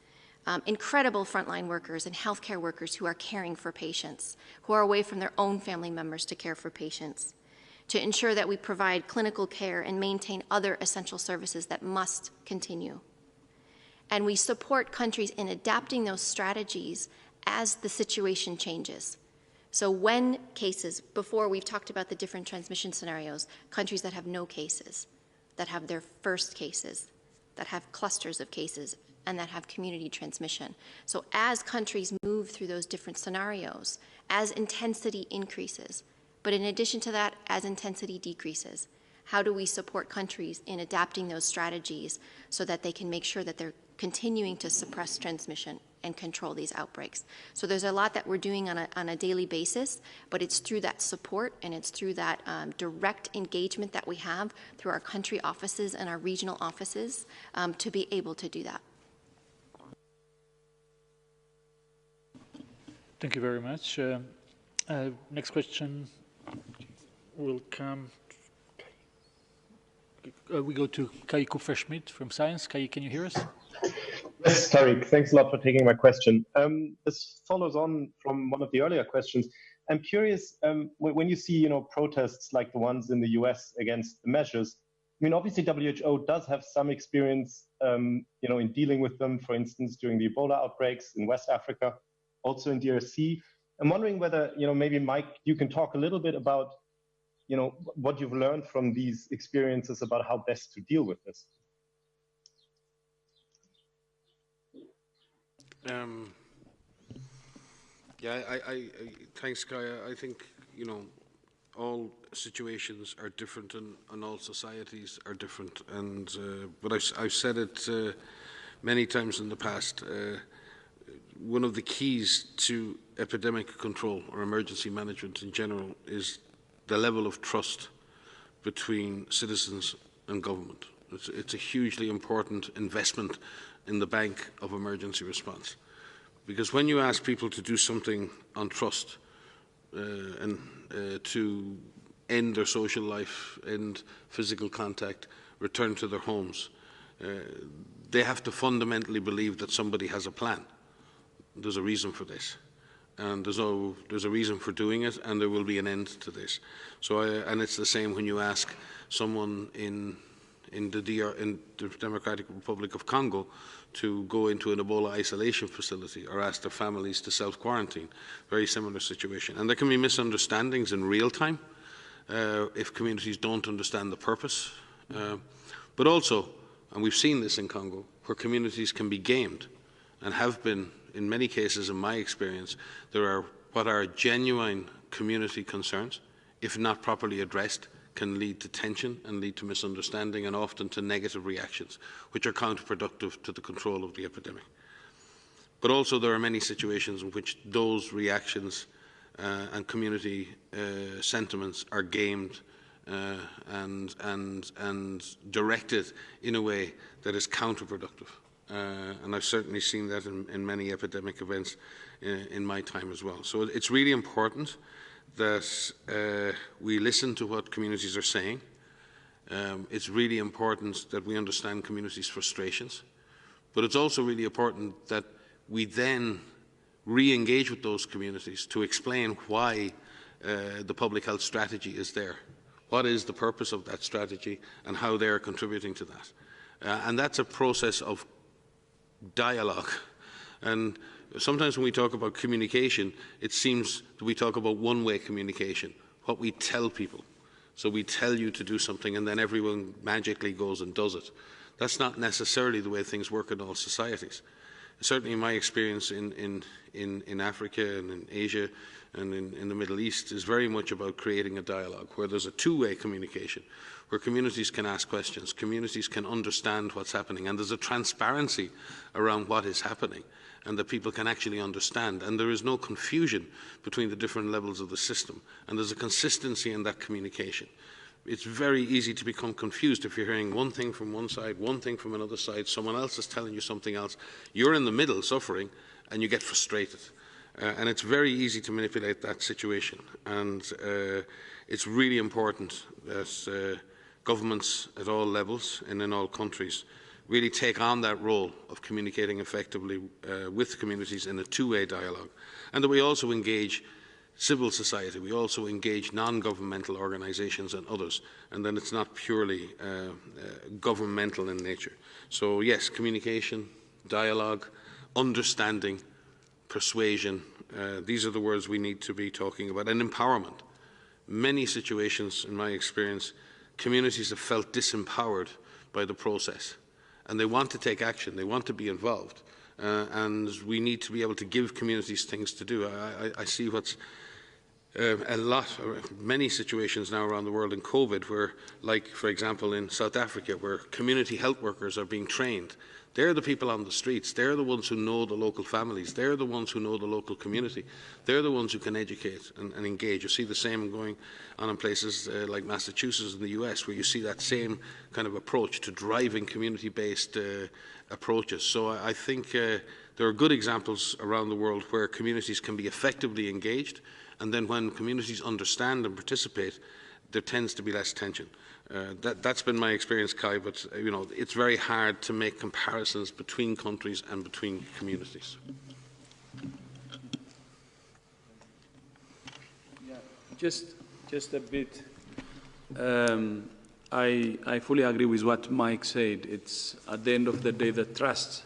Speaker 5: Incredible frontline workers and healthcare workers who are caring for patients, who are away from their own family members to care for patients, to ensure that we provide clinical care and maintain other essential services that must continue. And we support countries in adapting those strategies as the situation changes. So when cases, before we've talked about the different transmission scenarios, countries that have no cases, that have their first cases, that have clusters of cases, and that have community transmission. So as countries move through those different scenarios, as intensity increases, but in addition to that, as intensity decreases, How do we support countries in adapting those strategies so that they can make sure that they're continuing to suppress transmission and control these outbreaks? So there's a lot that we're doing on a daily basis, but it's through that support and it's through that direct engagement that we have through our country offices and our regional offices to be able to do that.
Speaker 2: Thank you very much. Next question will come. We go to Kai Kupferschmidt from Science. Kai, can you hear us?
Speaker 12: Yes, Tariq, thanks a lot for taking my question. This follows on from one of the earlier questions. I'm curious, when you see, protests like the ones in the US against the measures, I mean, obviously WHO does have some experience, in dealing with them, for instance, during the Ebola outbreaks in West Africa, also in DRC. I'm wondering whether, maybe Mike, you can talk a little bit about, what you've learned from these experiences about how best to deal with this.
Speaker 1: Thanks, Kai. I think, all situations are different and all societies are different. And but I've said it many times in the past. One of the keys to epidemic control or emergency management in general is the level of trust between citizens and government. It's a hugely important investment in the bank of emergency response. Because when you ask people to do something on trust and to end their social life, end physical contact, return to their homes, they have to fundamentally believe that somebody has a plan. There's a reason for this. And there's a reason for doing it, and there will be an end to this. So, and it's the same when you ask someone in the Democratic Republic of Congo to go into an Ebola isolation facility or ask their families to self-quarantine. Very similar situation. And there can be misunderstandings in real time if communities don't understand the purpose. But also, and we've seen this in Congo, where communities can be gamed and have been, in many cases, in my experience, there are what are genuine community concerns, if not properly addressed, can lead to tension and lead to misunderstanding and often to negative reactions, which are counterproductive to the control of the epidemic. But also there are many situations in which those reactions and community sentiments are gamed and directed in a way that is counterproductive. And I've certainly seen that in many epidemic events in my time as well. So it's really important that we listen to what communities are saying. It's really important that we understand communities' frustrations. But it's also really important that we then re-engage with those communities to explain why the public health strategy is there. What is the purpose of that strategy and how they are contributing to that. And that's a process of dialogue. And sometimes when we talk about communication, it seems that we talk about one-way communication, what we tell people. So we tell you to do something and then everyone magically goes and does it. That's not necessarily the way things work in all societies. Certainly in my experience in Africa and in Asia and in the Middle East is very much about creating a dialogue where there's a two-way communication, where communities can ask questions, communities can understand what's happening, and there's a transparency around what is happening, and that people can actually understand. And there is no confusion between the different levels of the system, and there's a consistency in that communication. It's very easy to become confused if you're hearing one thing from one side, one thing from another side, someone else is telling you something else. You're in the middle suffering, and you get frustrated. And it's very easy to manipulate that situation. And it's really important that governments at all levels and in all countries really take on that role of communicating effectively with communities in a two-way dialogue, and that we also engage civil society, we also engage non-governmental organisations and others, and then it's not purely governmental in nature. So yes, communication, dialogue, understanding, persuasion, these are the words we need to be talking about, and empowerment. Many situations, in my experience, communities have felt disempowered by the process, and they want to take action, they want to be involved, and we need to be able to give communities things to do. I see what's many situations now around the world in COVID where, like, for example, in South Africa, where community health workers are being trained. They're the people on the streets. They're the ones who know the local families. They're the ones who know the local community. They're the ones who can educate and engage. You see the same going on in places like Massachusetts in the US, where you see that same kind of approach to driving community-based approaches. So I think there are good examples around the world where communities can be effectively engaged. And then when communities understand and participate, there tends to be less tension. That's been my experience, Kai, but it's very hard to make comparisons between countries and between communities.
Speaker 6: Yeah, just a bit. I fully agree with what Mike said. It's at the end of the day the trust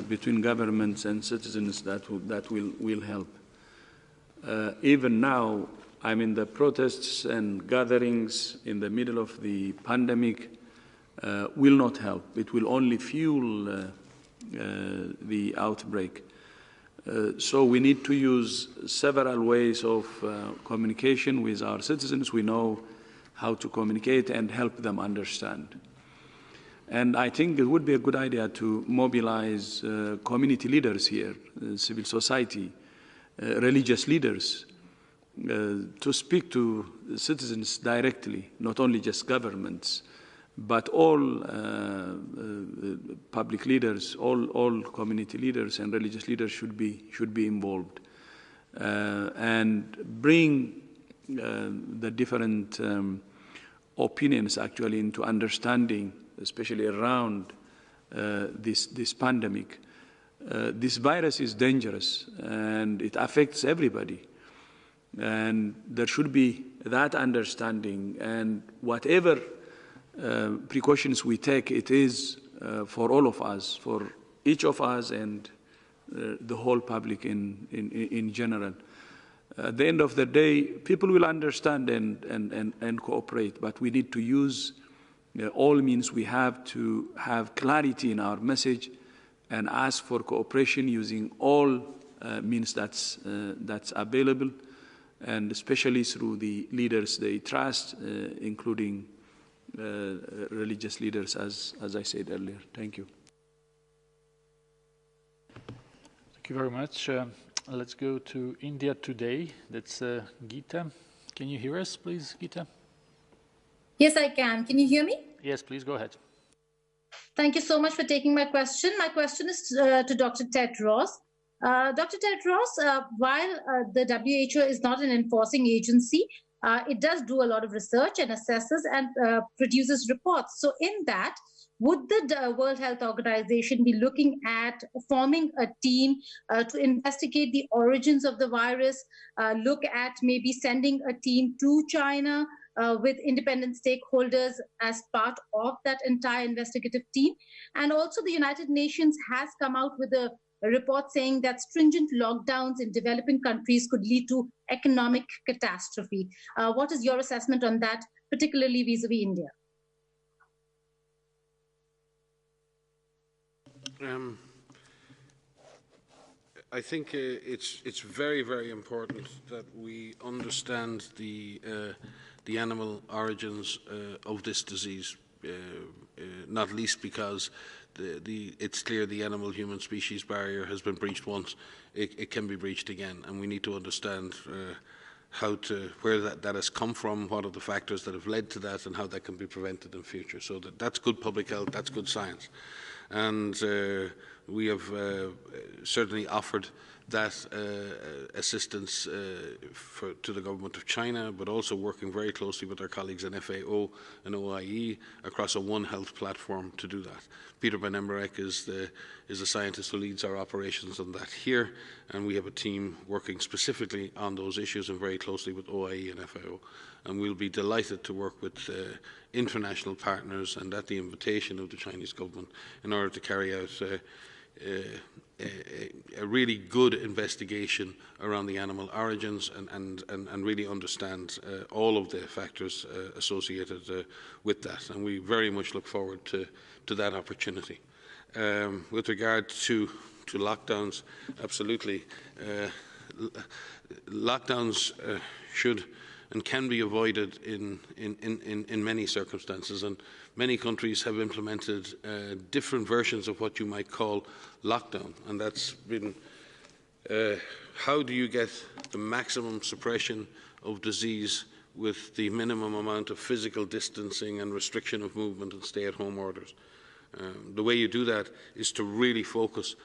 Speaker 6: between governments and citizens that will help. Even now, I mean, the protests and gatherings in the middle of the pandemic will not help. It will only fuel the outbreak. So we need to use several ways of communication with our citizens. We know how to communicate and help them understand. And I think it would be a good idea to mobilize community leaders here, civil society, religious leaders, to speak to citizens directly, not only just governments, but all public leaders, all community leaders and religious leaders should be involved, and bring the different opinions actually into understanding, especially around this pandemic. This virus is dangerous and it affects everybody. And there should be that understanding, and whatever precautions we take, it is for all of us, for each of us and the whole public in general. At the end of the day, people will understand and cooperate, but we need to use all means we have to have clarity in our message and ask for cooperation using all means that's available, and especially through the leaders they trust, including religious leaders, as I said earlier. Thank you.
Speaker 2: Thank you very much. Let's go to India today. That's Geeta. Can you hear us, please, Geeta?
Speaker 13: Yes, I can. Can you hear me?
Speaker 2: Yes, please go ahead.
Speaker 13: Thank you so much for taking my question. My question is to Dr. Tedros. Dr. Tedros, while the WHO is not an enforcing agency, it does do a lot of research and assesses and produces reports. So in that, would the World Health Organization be looking at forming a team to investigate the origins of the virus, look at maybe sending a team to China with independent stakeholders as part of that entire investigative team? And also the United Nations has come out with a report saying that stringent lockdowns in developing countries could lead to economic catastrophe. What is your assessment on that, particularly vis-a-vis India?
Speaker 1: I think it's very, very important that we understand the animal origins of this disease, not least because it's clear the animal-human species barrier has been breached once. It can be breached again, and we need to understand where that has come from, what are the factors that have led to that, and how that can be prevented in future. So that's good public health, that's good science. And we have certainly offered that assistance to the government of China, but also working very closely with our colleagues in FAO and OIE across a One Health platform to do that. Peter Van Emmerich is the scientist who leads our operations on that here, and we have a team working specifically on those issues and very closely with OIE and FAO. And we'll be delighted to work with international partners and at the invitation of the Chinese government in order to carry out a really good investigation around the animal origins and really understand all of the factors associated with that. And we very much look forward to that opportunity. With regard to lockdowns, absolutely. lockdowns should and can be avoided in many circumstances, and many countries have implemented different versions of what you might call lockdown, and that's been how do you get the maximum suppression of disease with the minimum amount of physical distancing and restriction of movement and stay-at-home orders. The way you do that is to really focus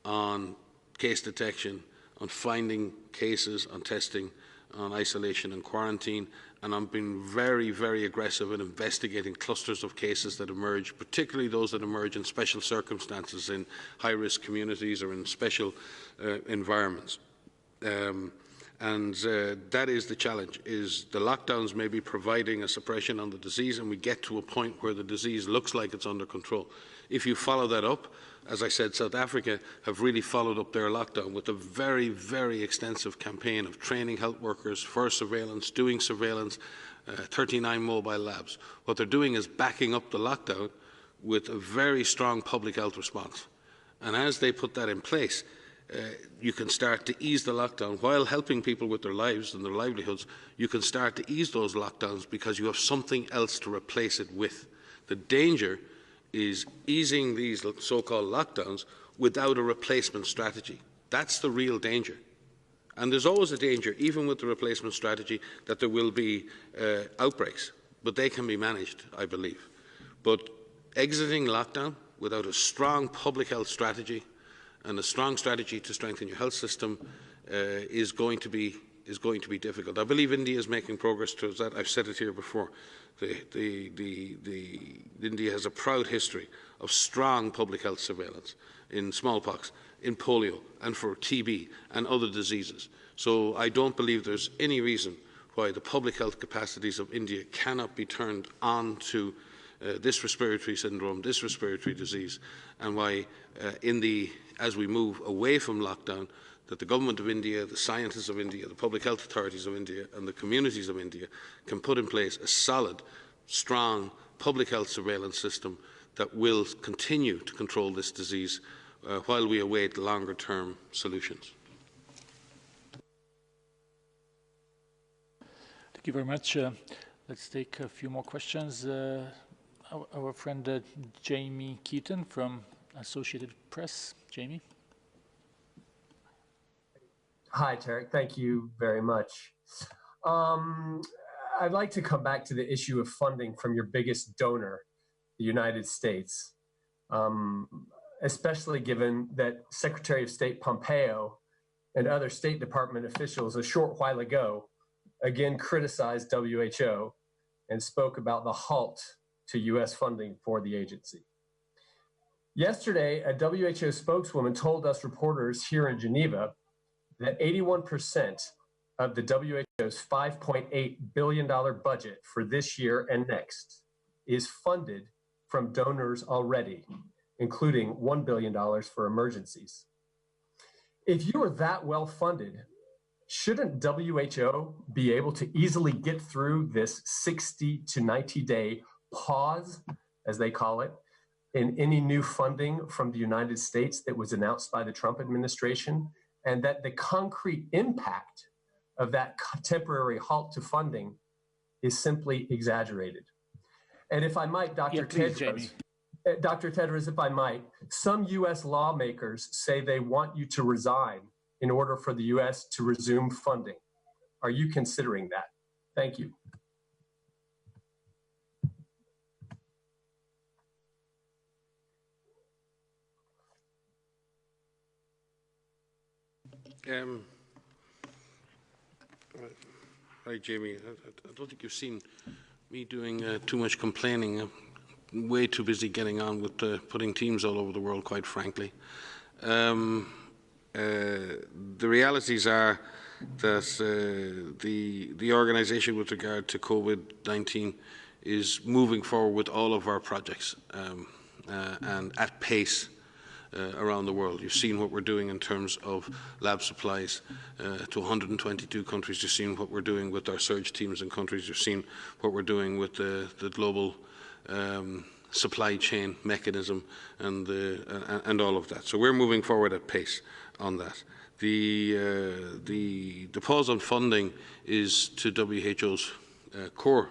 Speaker 1: on case detection, on finding cases, on testing, on isolation and quarantine, and on being very, very aggressive in investigating clusters of cases that emerge, particularly those that emerge in special circumstances, in high-risk communities or in special environments. That is the challenge, is the lockdowns may be providing a suppression on the disease, and we get to a point where the disease looks like it's under control. If you follow that up, as I said, South Africa have really followed up their lockdown with a very, very extensive campaign of training health workers for surveillance, doing surveillance, 39 mobile labs. What they're doing is backing up the lockdown with a very strong public health response. And as they put that in place, you can start to ease the lockdown while helping people with their lives and their livelihoods. You can start to ease those lockdowns because you have something else to replace it with. The danger is easing these so-called lockdowns without a replacement strategy. That's the real danger. And there's always a danger, even with the replacement strategy, that there will be outbreaks, but they can be managed, I believe. But exiting lockdown without a strong public health strategy and a strong strategy to strengthen your health system is going to be difficult. I believe India is making progress towards that. I've said it here before. India has a proud history of strong public health surveillance in smallpox, in polio, and for TB and other diseases. So I don't believe there's any reason why the public health capacities of India cannot be turned on to this respiratory syndrome, this respiratory disease, and why as we move away from lockdown, that the government of India, the scientists of India, the public health authorities of India and the communities of India can put in place a solid, strong public health surveillance system that will continue to control this disease while we await longer-term solutions.
Speaker 2: Thank you very much. Let's take a few more questions. Our friend Jamie Keaton from Associated Press. Jamie.
Speaker 14: Hi, Tarek. Thank you very much. I'd like to come back to the issue of funding from your biggest donor, the United States, especially given that Secretary of State Pompeo and other State Department officials a short while ago again criticized WHO and spoke about the halt to U.S. funding for the agency. Yesterday, a WHO spokeswoman told us reporters here in Geneva that 81% of the WHO's $5.8 billion budget for this year and next is funded from donors already, including $1 billion for emergencies. If you are that well funded, shouldn't WHO be able to easily get through this 60 to 90-day pause, as they call it, in any new funding from the United States that was announced by the Trump administration, and that the concrete impact of that temporary halt to funding is simply exaggerated? And if I might, Dr. Tedros, if I might, some U.S. lawmakers say they want you to resign in order for the U.S. to resume funding. Are you considering that? Thank you.
Speaker 1: Hi, Jamie. I don't think you've seen me doing too much complaining. I'm way too busy getting on with putting teams all over the world, quite frankly. The realities are that the organisation with regard to COVID-19 is moving forward with all of our projects and at pace around the world. You've seen what we're doing in terms of lab supplies to 122 countries. You've seen what we're doing with our surge teams in countries. You've seen what we're doing with the global supply chain mechanism and all of that. So we're moving forward at pace on that. The pause on funding is to WHO's core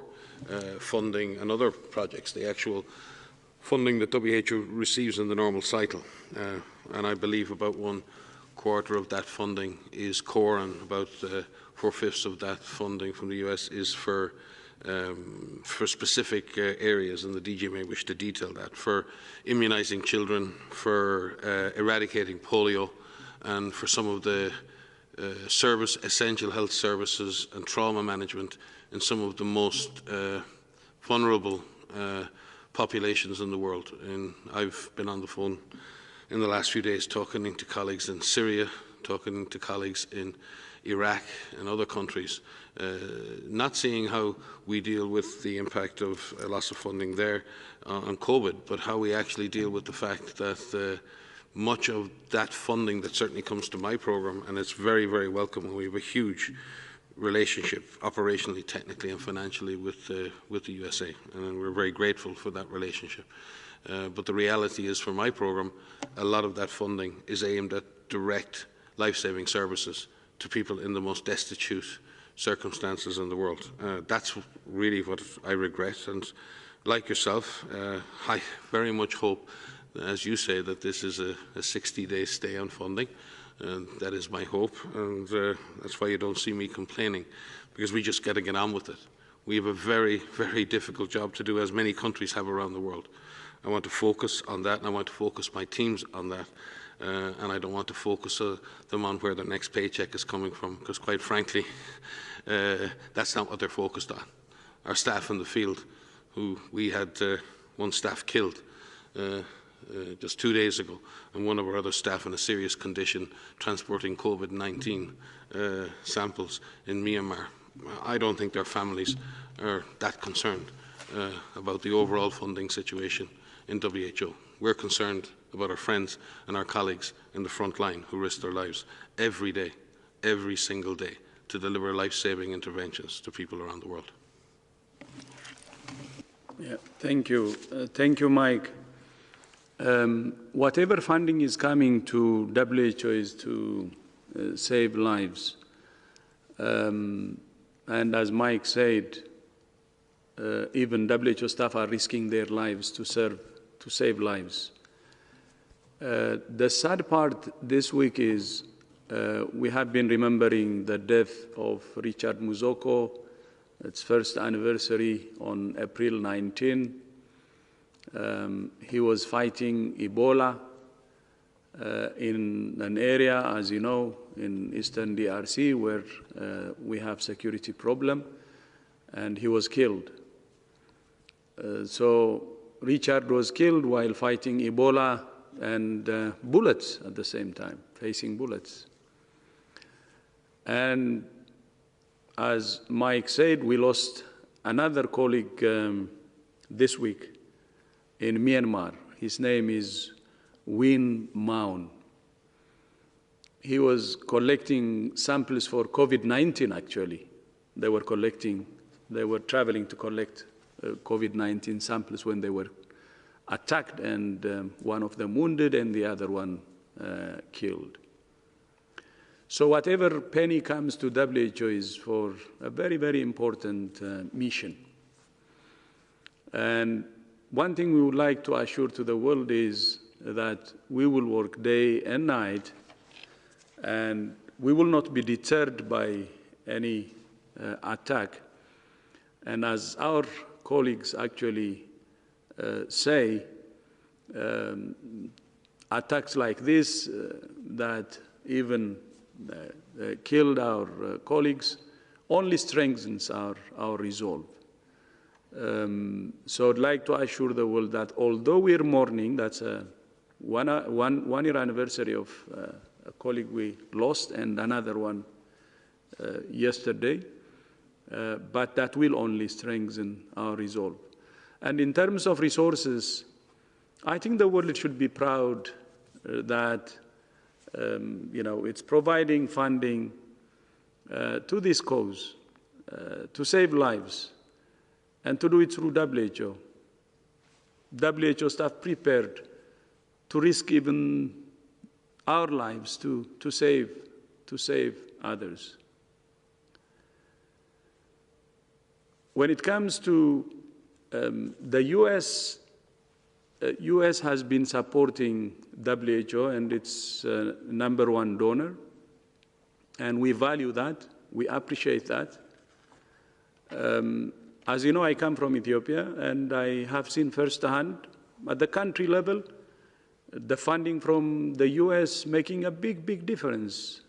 Speaker 1: funding and other projects, the actual funding that WHO receives in the normal cycle. And I believe about 1/4 of that funding is core, and about 4/5 of that funding from the US is for specific areas, and the DG may wish to detail that, for immunizing children, for eradicating polio, and for some of the essential health services and trauma management in some of the most vulnerable populations in the world. And I've been on the phone in the last few days talking to colleagues in Syria, talking to colleagues in Iraq and other countries, not seeing how we deal with the impact of a loss of funding there on COVID, but how we actually deal with the fact that much of that funding that certainly comes to my programme, and it's very, very welcome, and we have a huge relationship operationally, technically and financially with the USA, and we're very grateful for that relationship. But the reality is, for my programme, a lot of that funding is aimed at direct life-saving services to people in the most destitute circumstances in the world. That's really what I regret, and like yourself, I very much hope, as you say, that this is a 60-day stay on funding. And that is my hope, and that's why you don't see me complaining, because we just got to get on with it. We have a very, very difficult job to do, as many countries have around the world. I want to focus on that, and I want to focus my teams on that, and I don't want to focus them on where their next paycheck is coming from, because quite frankly, that's not what they're focused on. Our staff in the field, who we had one staff killed just 2 days ago, and one of our other staff in a serious condition transporting COVID-19 samples in Myanmar. I don't think their families are that concerned about the overall funding situation in WHO. We're concerned about our friends and our colleagues in the front line who risk their lives every day, every single day, to deliver life-saving interventions to people around the world.
Speaker 6: Yeah, thank you. Thank you, Mike. Whatever funding is coming to WHO is to save lives. And as Mike said, even WHO staff are risking their lives to save lives. The sad part this week is we have been remembering the death of Richard Muzoko, its first anniversary on April 19. He was fighting Ebola in an area, as you know, in eastern DRC, where we have security problem, and he was killed. So Richard was killed while fighting Ebola and bullets at the same time, facing bullets. And as Mike said, we lost another colleague this week in Myanmar. His name is Win Maun. He was collecting samples for COVID-19, actually. They were traveling to collect COVID-19 samples when they were attacked, and one of them wounded and the other one killed. So whatever penny comes to WHO is for a very, very important mission. And one thing we would like to assure to the world is that we will work day and night, and we will not be deterred by any attack. And as our colleagues actually say, attacks like this that even killed our colleagues only strengthens our resolve. So I'd like to assure the world that although we're mourning, that's a one year anniversary of a colleague we lost and another one yesterday, but that will only strengthen our resolve. And in terms of resources, I think the world should be proud that it's providing funding to this cause, to save lives, and to do it through WHO. WHO staff prepared to risk even our lives to save to save others. When it comes to the U.S., U.S. has been supporting WHO, and it's #1 donor, and we value that. We appreciate that. As you know, I come from Ethiopia, and I have seen firsthand at the country level the funding from the U.S. making a big, big difference.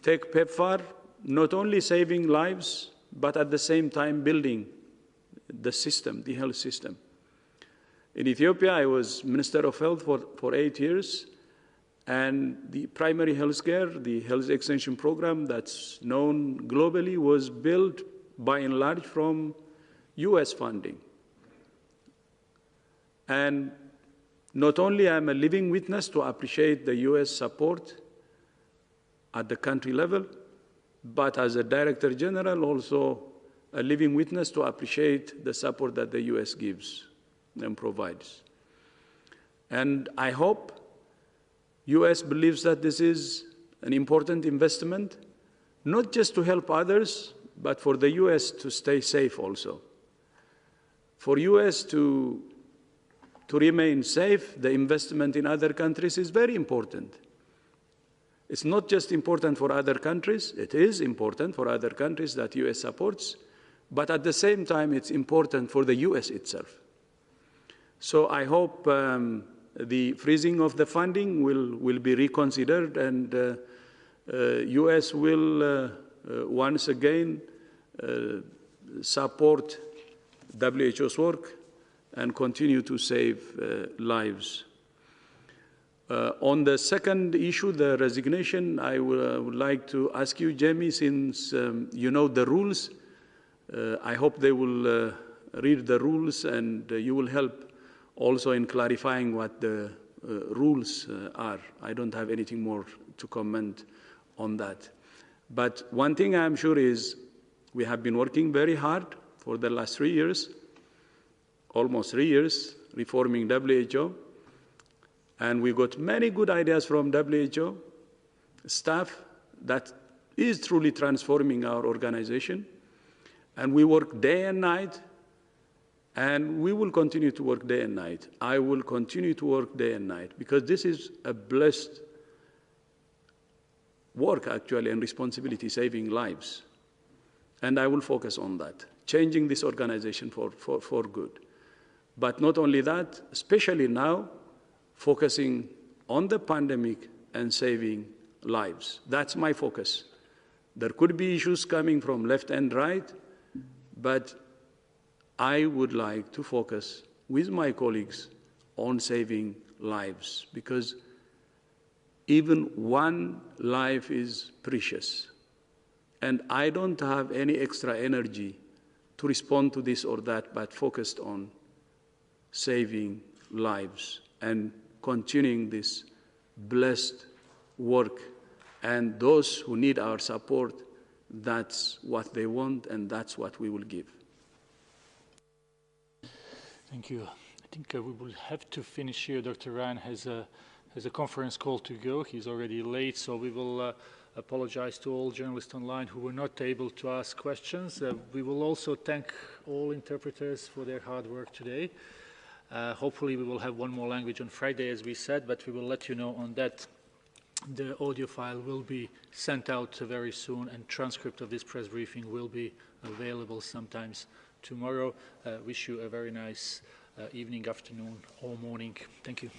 Speaker 6: Take PEPFAR, not only saving lives, but at the same time building the system, the health system. In Ethiopia, I was Minister of Health for 8 years, and the primary health care, the health extension program that's known globally, was built by and large from US funding. And not only am I a living witness to appreciate the US support at the country level, but as a Director General also a living witness to appreciate the support that the US gives and provides. And I hope US believes that this is an important investment, not just to help others, but for the US to stay safe also. For US to remain safe, the investment in other countries is very important. It's not just important for other countries, it is important for other countries that US supports, but at the same time it's important for the US itself. So I hope the freezing of the funding will be reconsidered, and US will once again support WHO's work and continue to save lives. On the second issue, the resignation, I would like to ask you, Jamie, since you know the rules, I hope they will read the rules, and you will help also in clarifying what the rules are. I don't have anything more to comment on that. But one thing I'm sure is we have been working very hard for the last 3 years, almost 3 years, reforming WHO. And we got many good ideas from WHO staff that is truly transforming our organization. And we work day and night, and we will continue to work day and night. I will continue to work day and night, because this is a blessed work, actually, and responsibility, saving lives. And I will focus on that, changing this organization for good. But not only that, especially now, focusing on the pandemic and saving lives. That's my focus. There could be issues coming from left and right, but I would like to focus with my colleagues on saving lives, because even one life is precious. And I don't have any extra energy to respond to this or that, but focused on saving lives and continuing this blessed work. And those who need our support, that's what they want, and that's what we will give.
Speaker 2: Thank you. I think we will have to finish here. Dr. Ryan has a conference call to go. He's already late, so we will apologize to all journalists online who were not able to ask questions. We will also thank all interpreters for their hard work today. Hopefully we will have one more language on Friday, as we said, but we will let you know on that. The audio file will be sent out very soon, and transcript of this press briefing will be available sometimes tomorrow. Wish you a very nice evening, afternoon, or morning. Thank you.